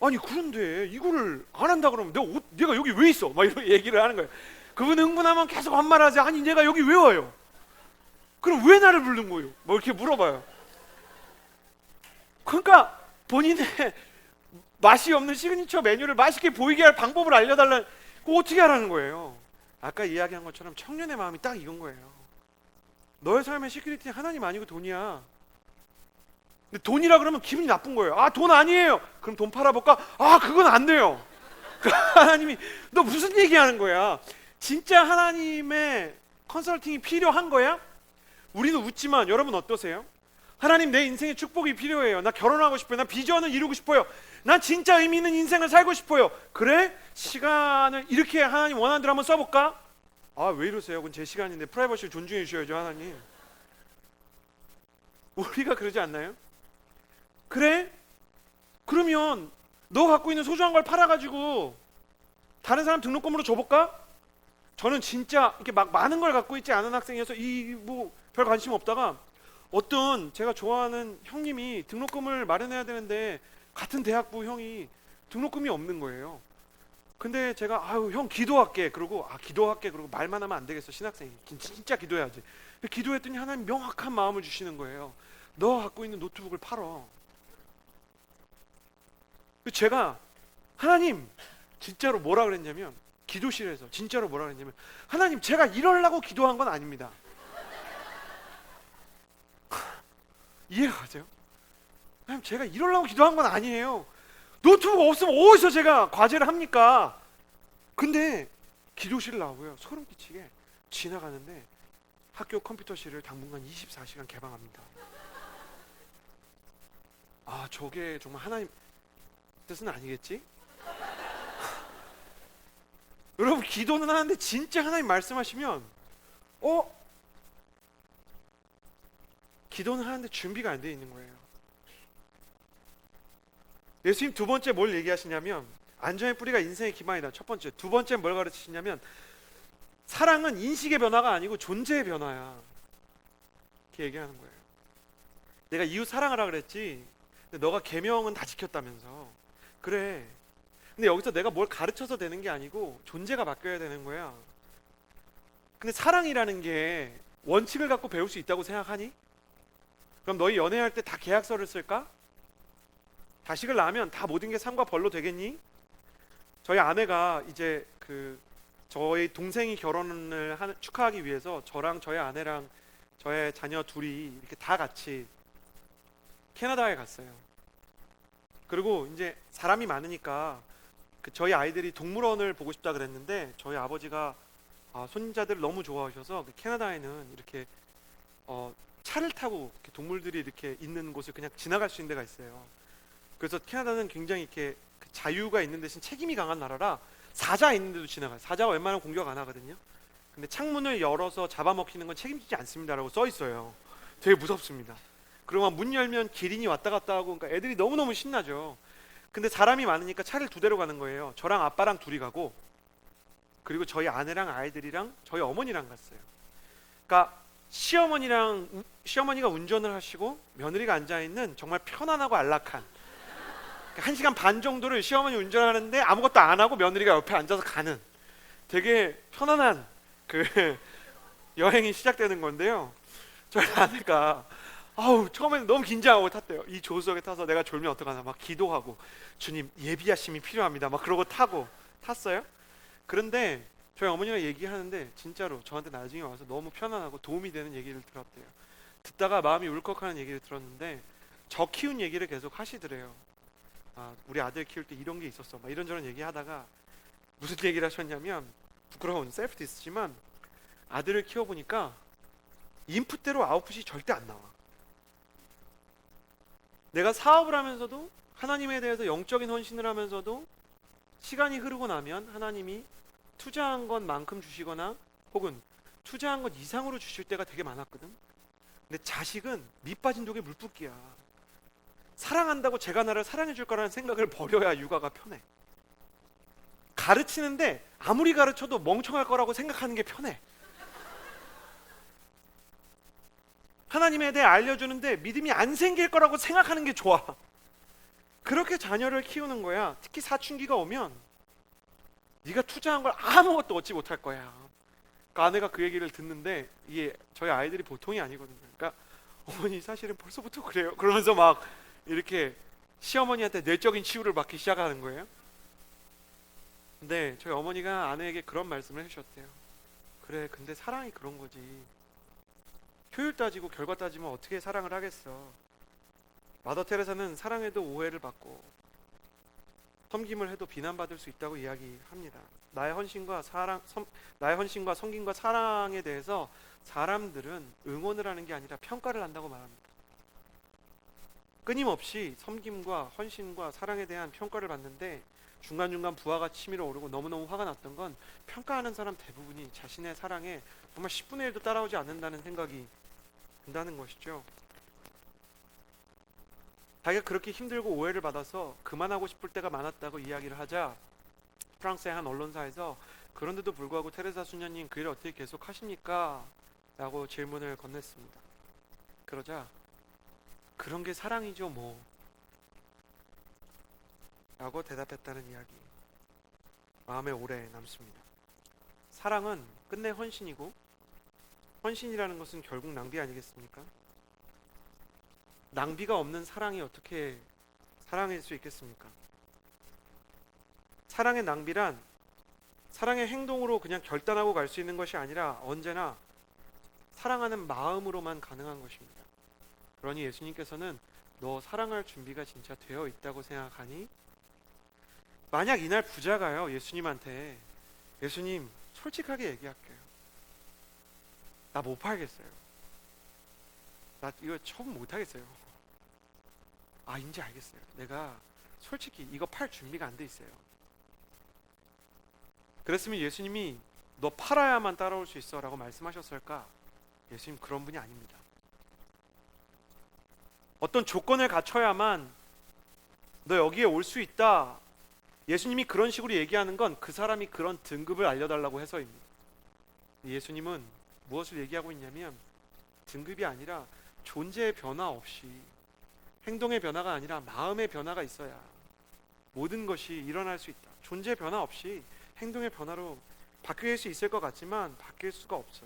아니, 그런데 이거를 안 한다 그러면 내가 여기 왜 있어? 막 이런 얘기를 하는 거예요. 그분 흥분하면 계속 반말하지. 아니, 내가 여기 왜 와요? 그럼 왜 나를 부른 거예요? 뭐 이렇게 물어봐요. 그러니까 본인의 맛이 없는 시그니처 메뉴를 맛있게 보이게 할 방법을 알려달라는, 그거 어떻게 하라는 거예요? 아까 이야기한 것처럼 청년의 마음이 딱 이건 거예요. 너의 삶의 시큐리티 하나님 아니고 돈이야. 근데 돈이라 그러면 기분이 나쁜 거예요. 돈 아니에요. 그럼 돈 팔아볼까? 그건 안 돼요. 하나님이 너 무슨 얘기하는 거야? 진짜 하나님의 컨설팅이 필요한 거야? 우리는 웃지만 여러분 어떠세요? 하나님, 내 인생에 축복이 필요해요. 나 결혼하고 싶어요. 나 비전을 이루고 싶어요. 난 진짜 의미 있는 인생을 살고 싶어요. 그래? 시간을 이렇게 하나님 원하는 대로 한번 써볼까? 왜 이러세요? 그건 제 시간인데 프라이버시를 존중해 주셔야죠, 하나님. 우리가 그러지 않나요? 그래? 그러면 너 갖고 있는 소중한 걸 팔아가지고 다른 사람 등록금으로 줘볼까? 저는 진짜 이렇게 막 많은 걸 갖고 있지 않은 학생이어서 별 관심 없다가 어떤 제가 좋아하는 형님이 등록금을 마련해야 되는데 같은 대학부 형이 등록금이 없는 거예요. 근데 제가 형 기도할게. 그러고 기도할게. 그러고 말만 하면 안 되겠어. 신학생이 진짜 기도해야지. 기도했더니 하나님 명확한 마음을 주시는 거예요. 너 갖고 있는 노트북을 팔어. 제가 하나님 진짜로 뭐라 그랬냐면, 기도실에서 진짜로 뭐라 그랬냐면, 하나님 제가 이러려고 기도한 건 아닙니다. 이해가 가세요? 하나님 제가 이러려고 기도한 건 아니에요. 노트북 없으면 어디서 제가 과제를 합니까? 근데 기도실 나오고요, 소름 끼치게 지나가는데 학교 컴퓨터실을 당분간 24시간 개방합니다. 저게 정말 하나님 뜻은 아니겠지? 여러분, 기도는 하는데 진짜 하나님 말씀하시면 기도는 하는데 준비가 안 돼 있는 거예요. 예수님 두 번째 뭘 얘기하시냐면, 안전의 뿌리가 인생의 기반이다. 첫 번째. 두 번째 뭘 가르치시냐면, 사랑은 인식의 변화가 아니고 존재의 변화야. 이렇게 얘기하는 거예요. 내가 이웃 사랑하라 그랬지, 근데 너가 계명은 다 지켰다면서. 그래. 근데 여기서 내가 뭘 가르쳐서 되는 게 아니고 존재가 바뀌어야 되는 거야. 근데 사랑이라는 게 원칙을 갖고 배울 수 있다고 생각하니? 그럼 너희 연애할 때 다 계약서를 쓸까? 자식을 낳으면 다 모든 게 상과 벌로 되겠니? 저희 아내가 이제 저희 동생이 축하하기 위해서 저랑 저희 아내랑 저의 자녀 둘이 이렇게 다 같이 캐나다에 갔어요. 그리고 이제 사람이 많으니까 저희 아이들이 동물원을 보고 싶다 그랬는데 저희 아버지가 손자들 너무 좋아하셔서 캐나다에는 이렇게 차를 타고 이렇게 동물들이 이렇게 있는 곳을 그냥 지나갈 수 있는 데가 있어요. 그래서 캐나다는 굉장히 이렇게 그 자유가 있는 대신 책임이 강한 나라라 사자 있는데도 지나가요. 사자가 웬만하면 공격 안 하거든요. 근데 창문을 열어서 잡아먹히는 건 책임지지 않습니다라고 써 있어요. 되게 무섭습니다. 그리고 문 열면 기린이 왔다 갔다 하고, 그러니까 애들이 너무너무 신나죠. 근데 사람이 많으니까 차를 두 대로 가는 거예요. 저랑 아빠랑 둘이 가고, 그리고 저희 아내랑 아이들이랑 저희 어머니랑 갔어요. 그러니까 시어머니가 운전을 하시고 며느리가 앉아 있는 정말 편안하고 안락한, 1시간 반 정도를 시어머니 운전하는데 아무것도 안 하고 며느리가 옆에 앉아서 가는 되게 편안한 그 여행이 시작되는 건데요. 저희 아내가 처음에는 너무 긴장하고 탔대요. 이 조수석에 타서 내가 졸면 어떡하나 막 기도하고, 주님 예비하심이 필요합니다 막 그러고 탔어요. 그런데 저희 어머니가 얘기하는데 진짜로 저한테 나중에 와서 너무 편안하고 도움이 되는 얘기를 들었대요. 듣다가 마음이 울컥하는 얘기를 들었는데 저 키운 얘기를 계속 하시더래요. 우리 아들 키울 때 이런 게 있었어 막 이런저런 얘기하다가 무슨 얘기를 하셨냐면, 부끄러운 셀프 디스지만 아들을 키워보니까 인풋대로 아웃풋이 절대 안 나와. 내가 사업을 하면서도 하나님에 대해서 영적인 헌신을 하면서도 시간이 흐르고 나면 하나님이 투자한 것만큼 주시거나 혹은 투자한 것 이상으로 주실 때가 되게 많았거든. 근데 자식은 밑 빠진 독에 물 붓기야. 사랑한다고 제가 나를 사랑해 줄 거라는 생각을 버려야 육아가 편해. 가르치는데 아무리 가르쳐도 멍청할 거라고 생각하는 게 편해. 하나님에 대해 알려주는데 믿음이 안 생길 거라고 생각하는 게 좋아. 그렇게 자녀를 키우는 거야. 특히 사춘기가 오면 네가 투자한 걸 아무것도 얻지 못할 거야. 그러니까 아내가 그 얘기를 듣는데 이게 저희 아이들이 보통이 아니거든요. 그러니까 어머니 사실은 벌써부터 그래요 그러면서 막 이렇게 시어머니한테 내적인 치유를 받기 시작하는 거예요. 근데 저희 어머니가 아내에게 그런 말씀을 해주셨대요. 그래, 근데 사랑이 그런 거지. 효율 따지고 결과 따지면 어떻게 사랑을 하겠어. 마더 테레사는 사랑해도 오해를 받고 섬김을 해도 비난받을 수 있다고 이야기합니다. 나의 헌신과 섬김과 사랑에 대해서 사람들은 응원을 하는 게 아니라 평가를 한다고 말합니다. 끊임없이 섬김과 헌신과 사랑에 대한 평가를 받는데 중간중간 부하가 치밀어 오르고 너무너무 화가 났던 건 평가하는 사람 대부분이 자신의 사랑에 정말 10분의 1도 따라오지 않는다는 생각이 든다는 것이죠. 자기가 그렇게 힘들고 오해를 받아서 그만하고 싶을 때가 많았다고 이야기를 하자 프랑스의 한 언론사에서 그런데도 불구하고 테레사 수녀님 그 일을 어떻게 계속 하십니까? 라고 질문을 건넸습니다. 그러자 그런 게 사랑이죠 뭐 라고 대답했다는 이야기, 마음에 오래 남습니다. 사랑은 끝내 헌신이고 헌신이라는 것은 결국 낭비 아니겠습니까? 낭비가 없는 사랑이 어떻게 사랑일 수 있겠습니까? 사랑의 낭비란 사랑의 행동으로 그냥 결단하고 갈 수 있는 것이 아니라 언제나 사랑하는 마음으로만 가능한 것입니다. 그러니 예수님께서는 너 사랑할 준비가 진짜 되어 있다고 생각하니? 만약 이날 부자가요 예수님한테, 예수님 솔직하게 얘기할게요, 나 못 팔겠어요, 나 이거 처음 못 하겠어요, 이제 알겠어요, 내가 솔직히 이거 팔 준비가 안 돼 있어요. 그랬으면 예수님이 너 팔아야만 따라올 수 있어 라고 말씀하셨을까? 예수님 그런 분이 아닙니다. 어떤 조건을 갖춰야만 너 여기에 올 수 있다, 예수님이 그런 식으로 얘기하는 건 그 사람이 그런 등급을 알려달라고 해서입니다. 예수님은 무엇을 얘기하고 있냐면 등급이 아니라 존재의 변화 없이, 행동의 변화가 아니라 마음의 변화가 있어야 모든 것이 일어날 수 있다. 존재의 변화 없이 행동의 변화로 바뀔 수 있을 것 같지만 바뀔 수가 없어.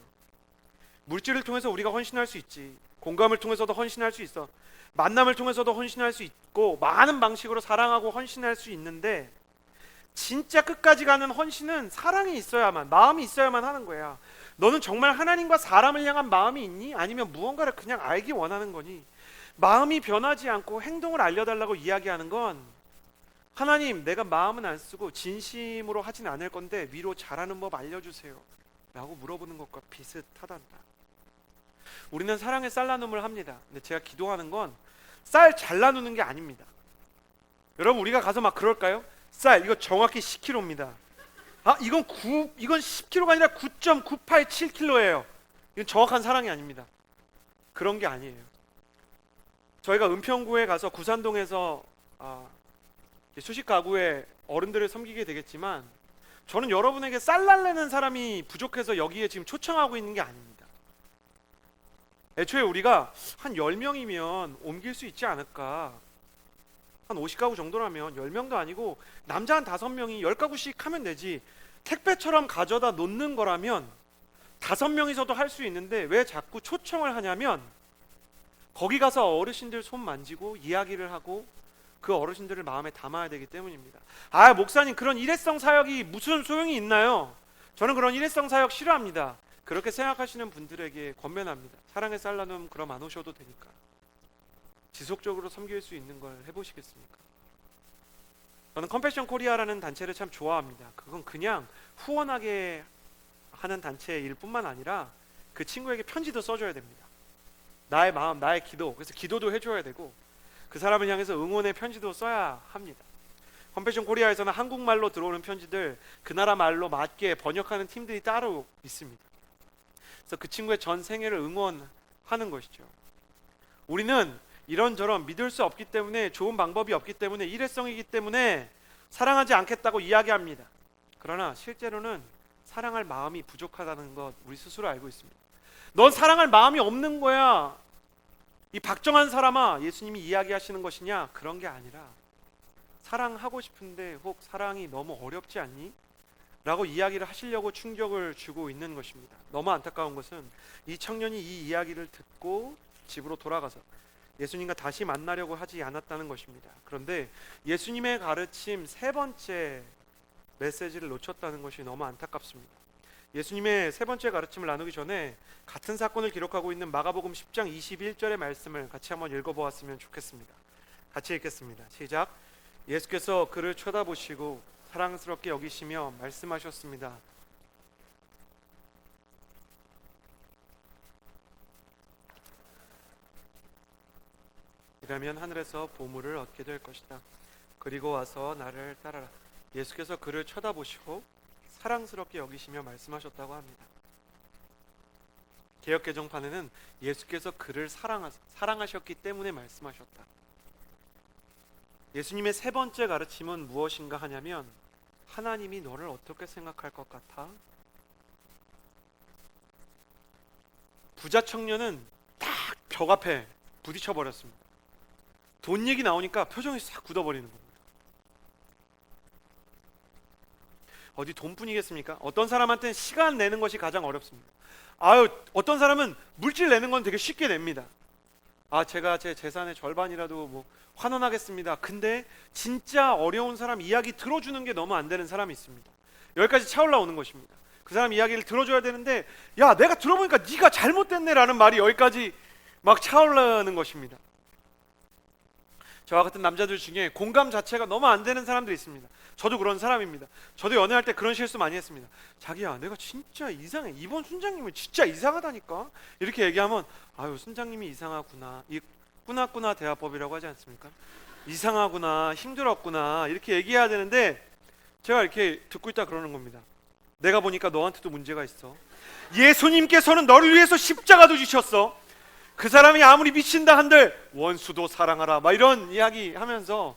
물질을 통해서 우리가 헌신할 수 있지, 공감을 통해서도 헌신할 수 있어, 만남을 통해서도 헌신할 수 있고 많은 방식으로 사랑하고 헌신할 수 있는데 진짜 끝까지 가는 헌신은 사랑이 있어야만, 마음이 있어야만 하는 거야. 너는 정말 하나님과 사람을 향한 마음이 있니? 아니면 무언가를 그냥 알기 원하는 거니? 마음이 변하지 않고 행동을 알려달라고 이야기하는 건, 하나님, 내가 마음은 안 쓰고 진심으로 하진 않을 건데 위로 잘하는 법 알려주세요 라고 물어보는 것과 비슷하단다. 우리는 사랑의 쌀 나눔을 합니다. 근데 제가 기도하는 건 쌀 잘 나누는 게 아닙니다. 여러분, 우리가 가서 막 그럴까요? 쌀 이거 정확히 10kg입니다. 이건 10kg가 아니라 9.987kg예요. 이건 정확한 사랑이 아닙니다. 그런 게 아니에요. 저희가 은평구에 가서 구산동에서 수식 가구의 어른들을 섬기게 되겠지만, 저는 여러분에게 쌀 날래는 사람이 부족해서 여기에 지금 초청하고 있는 게 아닙니다. 애초에 우리가 한 10명이면 옮길 수 있지 않을까. 한 50가구 정도라면 10명도 아니고 남자 한 5명이 10가구씩 하면 되지, 택배처럼 가져다 놓는 거라면 5명이서도 할 수 있는데 왜 자꾸 초청을 하냐면, 거기 가서 어르신들 손 만지고 이야기를 하고 그 어르신들을 마음에 담아야 되기 때문입니다. 목사님, 그런 일회성 사역이 무슨 소용이 있나요? 저는 그런 일회성 사역 싫어합니다. 그렇게 생각하시는 분들에게 권면합니다. 사랑의 쌀 나눔 그럼 안 오셔도 되니까 지속적으로 섬길 수 있는 걸 해보시겠습니까? 저는 컴패션 코리아라는 단체를 참 좋아합니다. 그건 그냥 후원하게 하는 단체일 뿐만 아니라 그 친구에게 편지도 써줘야 됩니다. 나의 마음, 나의 기도, 그래서 기도도 해줘야 되고 그 사람을 향해서 응원의 편지도 써야 합니다. 컴패션 코리아에서는 한국말로 들어오는 편지들 그 나라 말로 맞게 번역하는 팀들이 따로 있습니다. 그래서 그 친구의 전 생애를 응원하는 것이죠. 우리는 이런저런 믿을 수 없기 때문에, 좋은 방법이 없기 때문에, 일회성이기 때문에 사랑하지 않겠다고 이야기합니다. 그러나 실제로는 사랑할 마음이 부족하다는 것 우리 스스로 알고 있습니다. 넌 사랑할 마음이 없는 거야, 이 박정한 사람아, 예수님이 이야기하시는 것이냐? 그런 게 아니라 사랑하고 싶은데 혹 사랑이 너무 어렵지 않니? 라고 이야기를 하시려고 충격을 주고 있는 것입니다. 너무 안타까운 것은 이 청년이 이 이야기를 듣고 집으로 돌아가서 예수님과 다시 만나려고 하지 않았다는 것입니다. 그런데 예수님의 가르침 세 번째 메시지를 놓쳤다는 것이 너무 안타깝습니다. 예수님의 세 번째 가르침을 나누기 전에 같은 사건을 기록하고 있는 마가복음 10장 21절의 말씀을 같이 한번 읽어보았으면 좋겠습니다. 같이 읽겠습니다. 시작. 예수께서 그를 쳐다보시고 사랑스럽게 여기시며 말씀하셨습니다. 이라면 하늘에서 보물을 얻게 될 것이다. 그리고 와서 나를 따라라. 예수께서 그를 쳐다보시고 사랑스럽게 여기시며 말씀하셨다고 합니다. 개역개정판에는 예수께서 그를 사랑하셨기 때문에 말씀하셨다. 예수님의 세 번째 가르침은 무엇인가 하냐면, 하나님이 너를 어떻게 생각할 것 같아? 부자 청년은 딱 벽 앞에 부딪혀 버렸습니다. 돈 얘기 나오니까 표정이 싹 굳어버리는 겁니다. 어디 돈뿐이겠습니까? 어떤 사람한테는 시간 내는 것이 가장 어렵습니다. 어떤 사람은 물질 내는 건 되게 쉽게 냅니다. 제가 제 재산의 절반이라도 환원하겠습니다. 근데 진짜 어려운 사람 이야기 들어주는 게 너무 안 되는 사람이 있습니다. 여기까지 차올라오는 것입니다. 그 사람 이야기를 들어줘야 되는데, 야, 내가 들어보니까 네가 잘못됐네 라는 말이 여기까지 막 차올라오는 것입니다. 저와 같은 남자들 중에 공감 자체가 너무 안 되는 사람들이 있습니다. 저도 그런 사람입니다. 저도 연애할 때 그런 실수 많이 했습니다. 자기야, 내가 진짜 이상해. 이번 순장님은 진짜 이상하다니까. 이렇게 얘기하면, 순장님이 이상하구나. 이 꾸나꾸나 대화법이라고 하지 않습니까? 이상하구나, 힘들었구나, 이렇게 얘기해야 되는데, 제가 이렇게 듣고 있다 그러는 겁니다. 내가 보니까 너한테도 문제가 있어. 예수님께서는 너를 위해서 십자가도 지셨어. 그 사람이 아무리 미친다 한들 원수도 사랑하라, 막 이런 이야기 하면서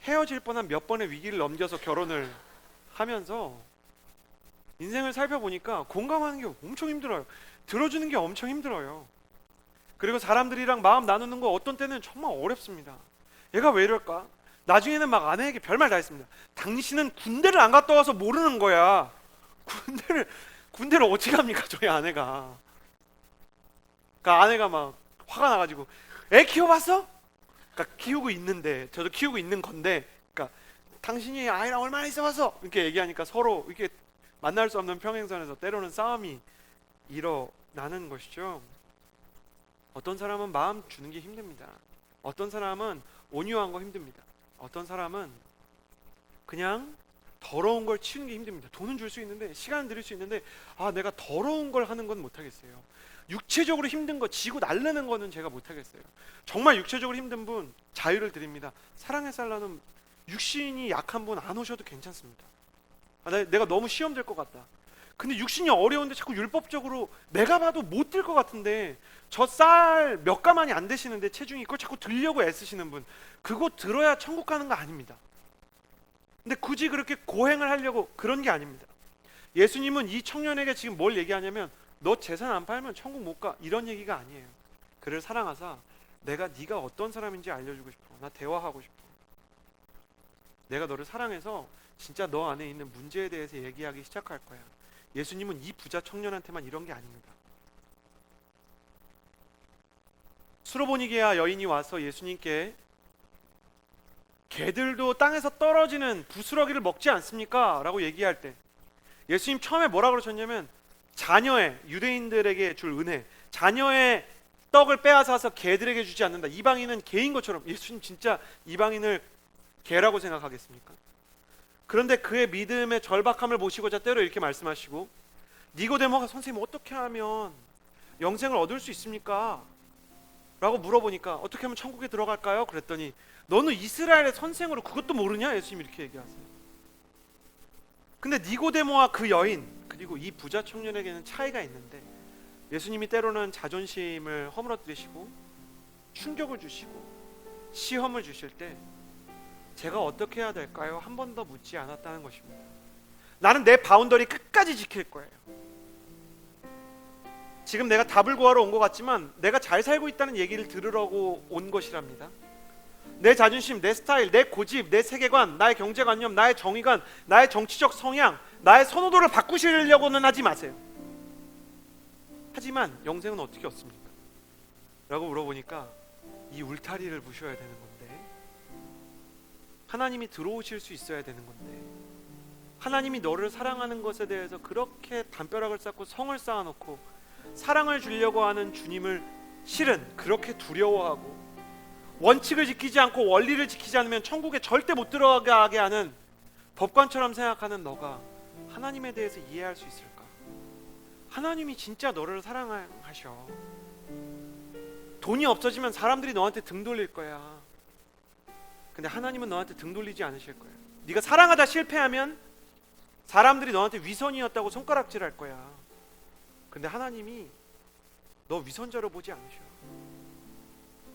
헤어질 뻔한 몇 번의 위기를 넘겨서 결혼을 하면서 인생을 살펴보니까 공감하는 게 엄청 힘들어요. 들어주는 게 엄청 힘들어요. 그리고 사람들이랑 마음 나누는 거 어떤 때는 정말 어렵습니다. 얘가 왜 이럴까? 나중에는 막 아내에게 별말 다 했습니다. 당신은 군대를 안 갔다 와서 모르는 거야. 군대를 어떻게 합니까, 저희 아내가. 그러니까 아내가 막 화가 나가지고, 애 키워봤어? 그러니까 키우고 있는데, 저도 키우고 있는 건데, 그러니까 당신이 아이랑 얼마나 있어봤어? 이렇게 얘기하니까 서로 이렇게 만날 수 없는 평행선에서 때로는 싸움이 일어나는 것이죠. 어떤 사람은 마음 주는 게 힘듭니다. 어떤 사람은 온유한 거 힘듭니다. 어떤 사람은 그냥 더러운 걸 치우는 게 힘듭니다. 돈은 줄 수 있는데, 시간은 들일 수 있는데, 내가 더러운 걸 하는 건 못하겠어요. 육체적으로 힘든 거, 지고 날르는 거는 제가 못하겠어요. 정말 육체적으로 힘든 분 자유를 드립니다. 사랑의 살라는 육신이 약한 분 안 오셔도 괜찮습니다. 내가 너무 시험 될 것 같다. 근데 육신이 어려운데 자꾸 율법적으로 내가 봐도 못 들 것 같은데, 저 쌀 몇 가만이 안 되시는데 체중이, 그걸 자꾸 들려고 애쓰시는 분, 그거 들어야 천국 가는 거 아닙니다. 근데 굳이 그렇게 고행을 하려고, 그런 게 아닙니다. 예수님은 이 청년에게 지금 뭘 얘기하냐면, 너 재산 안 팔면 천국 못 가, 이런 얘기가 아니에요. 그를 사랑하사 내가 네가 어떤 사람인지 알려주고 싶어. 나 대화하고 싶어. 내가 너를 사랑해서 진짜 너 안에 있는 문제에 대해서 얘기하기 시작할 거야. 예수님은 이 부자 청년한테만 이런 게 아닙니다. 수로보니게아 여인이 와서 예수님께 개들도 땅에서 떨어지는 부스러기를 먹지 않습니까? 라고 얘기할 때 예수님 처음에 뭐라 그러셨냐면, 자녀의, 유대인들에게 줄 은혜, 자녀의 떡을 빼앗아서 개들에게 주지 않는다. 이방인은 개인 것처럼. 예수님 진짜 이방인을 개라고 생각하겠습니까? 그런데 그의 믿음의 절박함을 보시고자 때로 이렇게 말씀하시고, 니고데모가 선생님 어떻게 하면 영생을 얻을 수 있습니까? 라고 물어보니까 어떻게 하면 천국에 들어갈까요? 그랬더니 너는 이스라엘의 선생으로 그것도 모르냐? 예수님이 이렇게 얘기하세요. 근데 니고데모와 그 여인, 그리고 이 부자 청년에게는 차이가 있는데, 예수님이 때로는 자존심을 허물어뜨리시고 충격을 주시고 시험을 주실 때 제가 어떻게 해야 될까요? 한 번 더 묻지 않았다는 것입니다. 나는 내 바운더리 끝까지 지킬 거예요. 지금 내가 답을 구하러 온 것 같지만 내가 잘 살고 있다는 얘기를 들으려고 온 것이랍니다. 내 자존심, 내 스타일, 내 고집, 내 세계관, 나의 경제관념, 나의 정의관, 나의 정치적 성향, 나의 선호도를 바꾸시려고는 하지 마세요. 하지만 영생은 어떻게 얻습니까? 라고 물어보니까 이 울타리를 부셔야 되는 건데, 하나님이 들어오실 수 있어야 되는 건데, 하나님이 너를 사랑하는 것에 대해서 그렇게 담벼락을 쌓고 성을 쌓아놓고 사랑을 주려고 하는 주님을 실은 그렇게 두려워하고 원칙을 지키지 않고 원리를 지키지 않으면 천국에 절대 못 들어가게 하는 법관처럼 생각하는 너가 하나님에 대해서 이해할 수 있을까? 하나님이 진짜 너를 사랑하셔. 돈이 없어지면 사람들이 너한테 등 돌릴 거야. 근데 하나님은 너한테 등 돌리지 않으실 거야. 네가 사랑하다 실패하면 사람들이 너한테 위선이었다고 손가락질할 거야. 근데 하나님이 너 위선자로 보지 않으셔.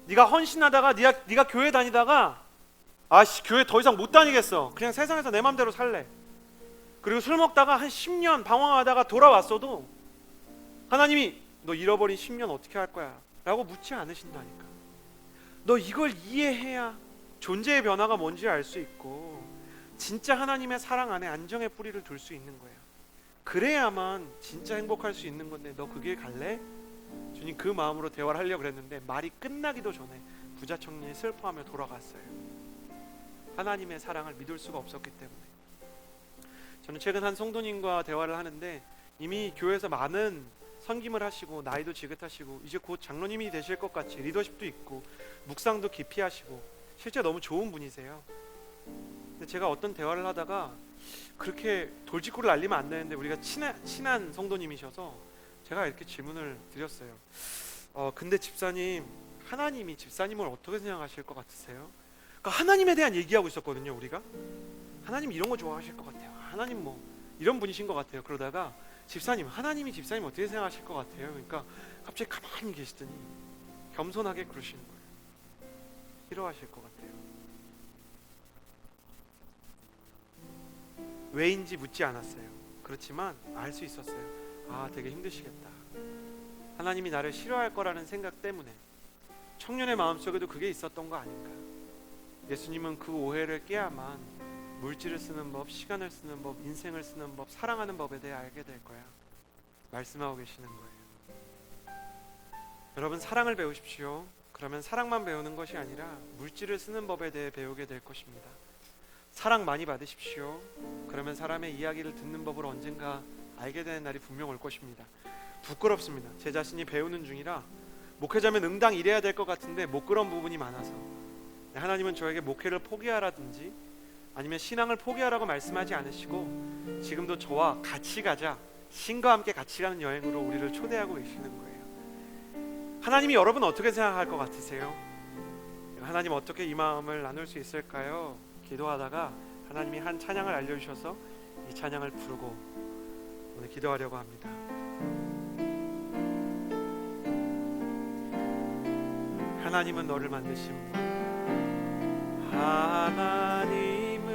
네가 헌신하다가 네가 교회 다니다가 교회 더 이상 못 다니겠어, 그냥 세상에서 내 맘대로 살래, 그리고 술 먹다가 한 10년 방황하다가 돌아왔어도 하나님이 너 잃어버린 10년 어떻게 할 거야? 라고 묻지 않으신다니까. 너 이걸 이해해야 존재의 변화가 뭔지 알 수 있고 진짜 하나님의 사랑 안에 안정의 뿌리를 둘 수 있는 거야. 그래야만 진짜 행복할 수 있는 건데 너 그 길 갈래? 주님 그 마음으로 대화를 하려고 그랬는데 말이 끝나기도 전에 부자 청년이 슬퍼하며 돌아갔어요. 하나님의 사랑을 믿을 수가 없었기 때문에. 저는 최근 한 성도님과 대화를 하는데 이미 교회에서 많은 선김을 하시고 나이도 지긋하시고 이제 곧 장로님이 되실 것 같이 리더십도 있고 묵상도 깊이 하시고 실제 너무 좋은 분이세요. 근데 제가 어떤 대화를 하다가 그렇게 돌직구를 날리면 안 되는데 우리가 친한 성도님이셔서 제가 이렇게 질문을 드렸어요. 근데 집사님, 하나님이 집사님을 어떻게 생각하실 것 같으세요? 그러니까 하나님에 대한 얘기하고 있었거든요. 우리가 하나님 이런 거 좋아하실 것 같아요. 하나님 뭐 이런 분이신 것 같아요. 그러다가 집사님, 하나님이 집사님 어떻게 생각하실 것 같아요? 그러니까 갑자기 가만히 계시더니 겸손하게 그러시는 거예요. 싫어하실 것 같아요. 왜인지 묻지 않았어요. 그렇지만 알 수 있었어요. 되게 힘드시겠다. 하나님이 나를 싫어할 거라는 생각 때문에 청년의 마음속에도 그게 있었던 거 아닌가. 예수님은 그 오해를 깨야만 물질을 쓰는 법, 시간을 쓰는 법, 인생을 쓰는 법, 사랑하는 법에 대해 알게 될 거야. 말씀하고 계시는 거예요. 여러분, 사랑을 배우십시오. 그러면 사랑만 배우는 것이 아니라 물질을 쓰는 법에 대해 배우게 될 것입니다. 사랑 많이 받으십시오. 그러면 사람의 이야기를 듣는 법을 언젠가 알게 되는 날이 분명 올 것입니다. 부끄럽습니다. 제 자신이 배우는 중이라 목회자면 응당 이래야 될 것 같은데 못 그런 부분이 많아서 하나님은 저에게 목회를 포기하라든지 아니면 신앙을 포기하라고 말씀하지 않으시고 지금도 저와 같이 가자, 신과 함께 같이 가는 여행으로 우리를 초대하고 계시는 거예요. 하나님이 여러분 어떻게 생각할 것 같으세요? 하나님 어떻게 이 마음을 나눌 수 있을까요? 기도하다가 하나님이 한 찬양을 알려주셔서 이 찬양을 부르고 오늘 기도하려고 합니다. 하나님은 너를 만드신 분, 하나님은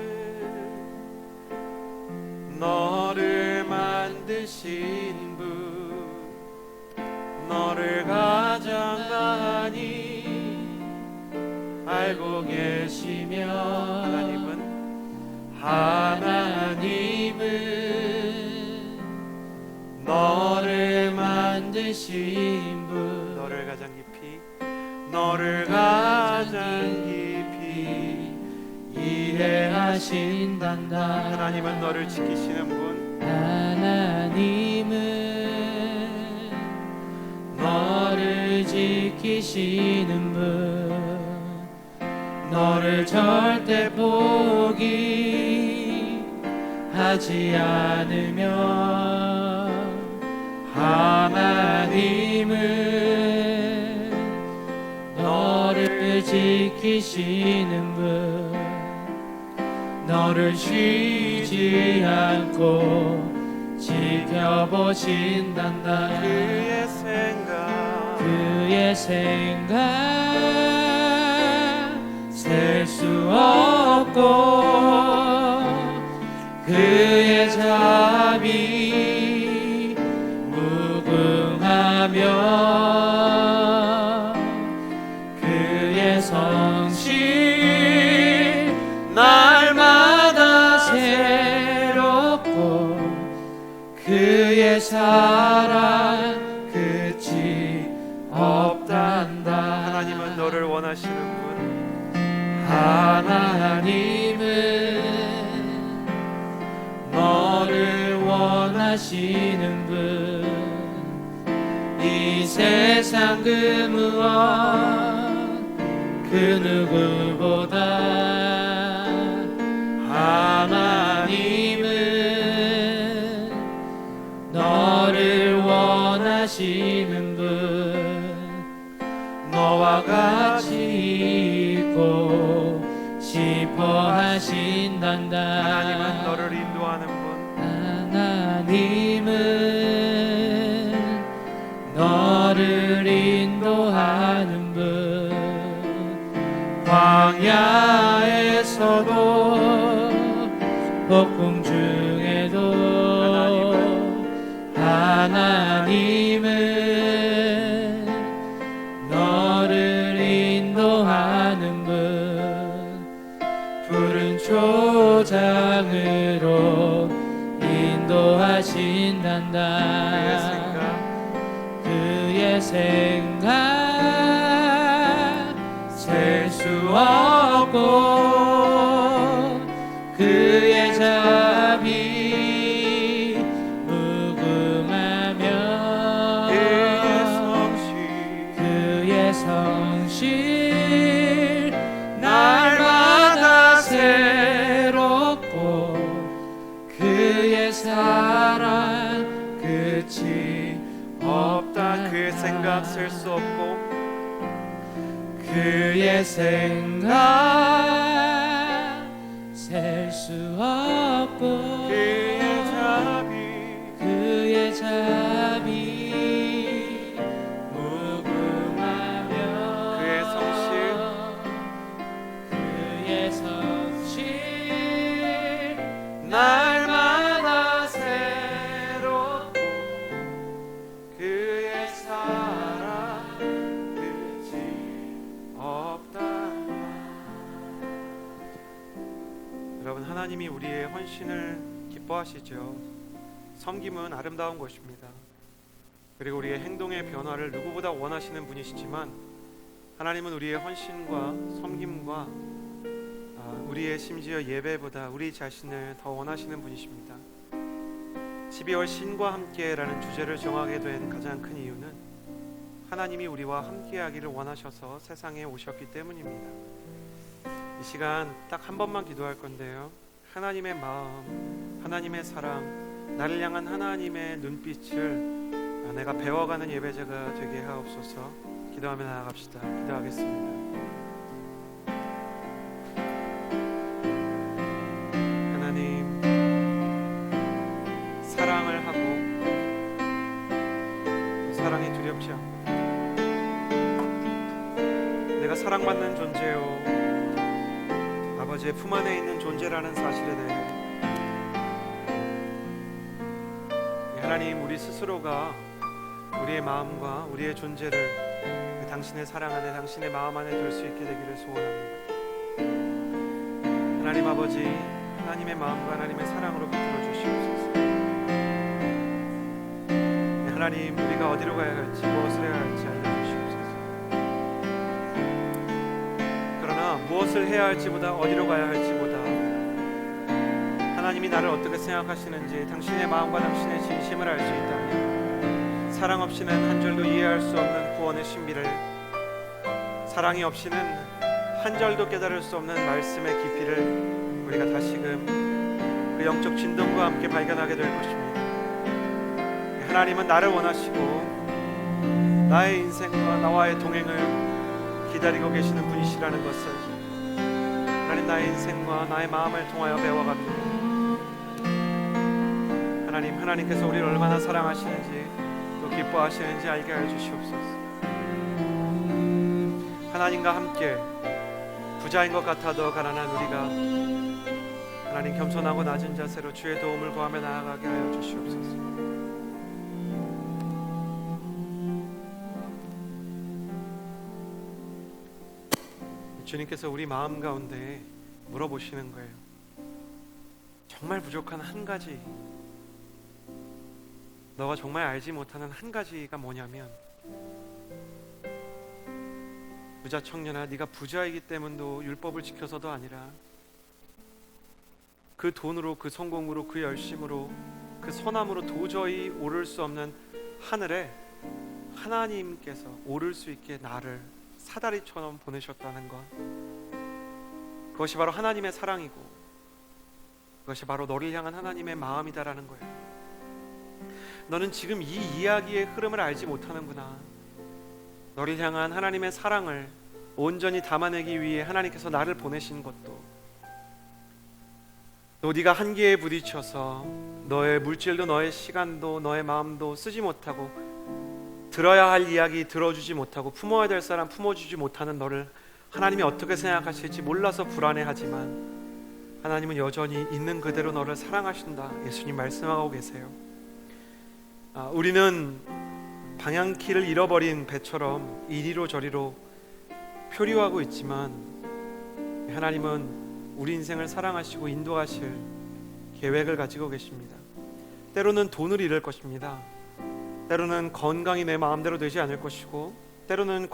너를 만드신 분, 너를 가장 많이 알고 계시며 하나님은 너를 만드신 분, 너를 가장 깊이 이해하신단다. 하나님은 너를 지키시는 분, 하나님은 너를 지키시는 분, 너를 절대 포기하지 않으며 하나님은 너를 지키시는 분, 너를 쉬지 않고 지켜보신단다. 그의 생각 셀 수 없고 그의 자비 무궁하며 그의 성실 날마다 새롭고 그의 사랑 끝이 없단다. 하나님은 너를 원하시는 분, 하나님은 너를 원하시는 분, 이 세상 그 무엇 그 누구보다 하나님은 너를 원하시는 분, 너와 같이 있고 싶어 하신단다. 하나님은 너를 인도하는 분, 하나님은 너를 인도하는 분, 광야에서도 폭풍 중에도 하나님은 너를 인도하는 분, 푸른 초장으로 인도하신단다. 그의 생각 셀 수 없고 그의 자비 무궁하며 그의 성실 날마다 새롭고 그의 사랑 끝이 없다. 그의 생각 셀 수 없고 그의 생각 셀 수 없고 그의 자비 무궁하며 그의 성실 날마다 새롭고 그의 사랑 끝이 없다. 여러분, 하나님이 우리의 헌신을 기뻐하시죠. 섬김은 아름다운 것입니다. 그리고 우리의 행동의 변화를 누구보다 원하시는 분이시지만 하나님은 우리의 헌신과 섬김과 우리의 심지어 예배보다 우리 자신을 더 원하시는 분이십니다. 12월 신과 함께라는 주제를 정하게 된 가장 큰 이유는 하나님이 우리와 함께하기를 원하셔서 세상에 오셨기 때문입니다. 이 시간 딱 한 번만 기도할 건데요. 하나님의 마음, 하나님의 사랑, 나를 향한 하나님의 눈빛을 내가 배워가는 예배자가 되게 하옵소서. 기도하며 나아갑시다. 기도하겠습니다. 하나님, 사랑을 하고 사랑이 두렵지 않고 내가 사랑받는 존재요 아버지의 품 안에 있는 존재라는 사실에 대해 하나님, 우리 스스로가 우리의 마음과 우리의 존재를 당신의 사랑 안에, 당신의 마음 안에 둘 수 있게 되기를 소원합니다. 하나님 아버지, 하나님의 마음과 하나님의 사랑으로 붙들어 주시옵소서. 하나님, 우리가 어디로 가야 할지, 무엇을 해야 할지 알려주시옵소서. 그러나 무엇을 해야 할지보다, 어디로 가야 할지보다 하나님이 나를 어떻게 생각하시는지, 당신의 마음과 당신의 진심을 알 수 있다면 사랑 없이는 한 줄도 이해할 수 없는 구원의 신비를, 사랑이 없이는 한 절도 깨달을 수 없는 말씀의 깊이를 우리가 다시금 그 영적 진동과 함께 발견하게 될 것입니다. 하나님은 나를 원하시고 나의 인생과 나와의 동행을 기다리고 계시는 분이시라는 것을 하나님, 나의 인생과 나의 마음을 통하여 배워갑니다. 하나님, 하나님께서 우리를 얼마나 사랑하시는지 또 기뻐하시는지 알게 하여 주시옵소서. 하나님과 함께 부자인 것 같아도 가난한 우리가 하나님, 겸손하고 낮은 자세로 주의 도움을 구하며 나아가게 하여 주시옵소서. 주님께서 우리 마음 가운데 물어보시는 거예요. 정말 부족한 한 가지, 너가 정말 알지 못하는 한 가지가 뭐냐면, 부자 청년아, 네가 부자이기 때문도 율법을 지켜서도 아니라 그 돈으로, 그 성공으로, 그 열심으로, 그 선함으로 도저히 오를 수 없는 하늘에 하나님께서 오를 수 있게 나를 사다리처럼 보내셨다는 것, 그것이 바로 하나님의 사랑이고 그것이 바로 너를 향한 하나님의 마음이다라는 거예요. 너는 지금 이 이야기의 흐름을 알지 못하는구나. 너를 향한 하나님의 사랑을 온전히 담아내기 위해 하나님께서 나를 보내신 것도, 또 네가 한계에 부딪혀서 너의 물질도 너의 시간도 너의 마음도 쓰지 못하고, 들어야 할 이야기 들어주지 못하고, 품어야 될 사람 품어주지 못하는 너를 하나님이 어떻게 생각하실지 몰라서 불안해하지만 하나님은 여전히 있는 그대로 너를 사랑하신다. 예수님 말씀하고 계세요. 우리는 방향키를 잃어버린 배처럼 이리로 저리로 표류하고 있지만 하나님은 우리 인생을 사랑하시고 인도하실 계획을 가지고 계십니다. 때로는 돈을 잃을 것입니다. 때로는 건강이 내 마음대로 되지 않을 것이고, 때로는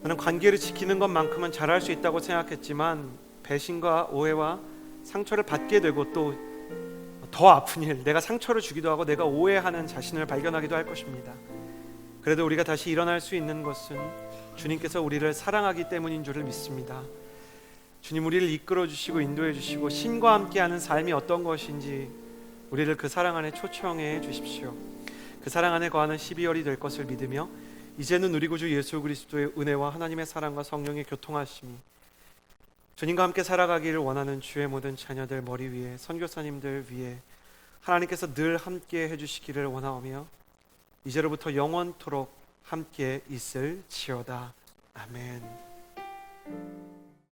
나는 관계를 지키는 것만큼은 잘할 수 있다고 생각했지만 배신과 오해와 상처를 받게 되고, 또 더 아픈 일, 내가 상처를 주기도 하고 내가 오해하는 자신을 발견하기도 할 것입니다. 그래도 우리가 다시 일어날 수 있는 것은 주님께서 우리를 사랑하기 때문인 줄을 믿습니다. 주님, 우리를 이끌어 주시고 인도해 주시고 신과 함께하는 삶이 어떤 것인지 우리를 그 사랑 안에 초청해 주십시오. 그 사랑 안에 거하는 12월이 될 것을 믿으며, 이제는 우리 구주 예수 그리스도의 은혜와 하나님의 사랑과 성령의 교통하심이 주님과 함께 살아가기를 원하는 주의 모든 자녀들 머리 위에, 선교사님들 위에 하나님께서 늘 함께 해주시기를 원하오며 이제로부터 영원토록 함께 있을지어다. 아멘.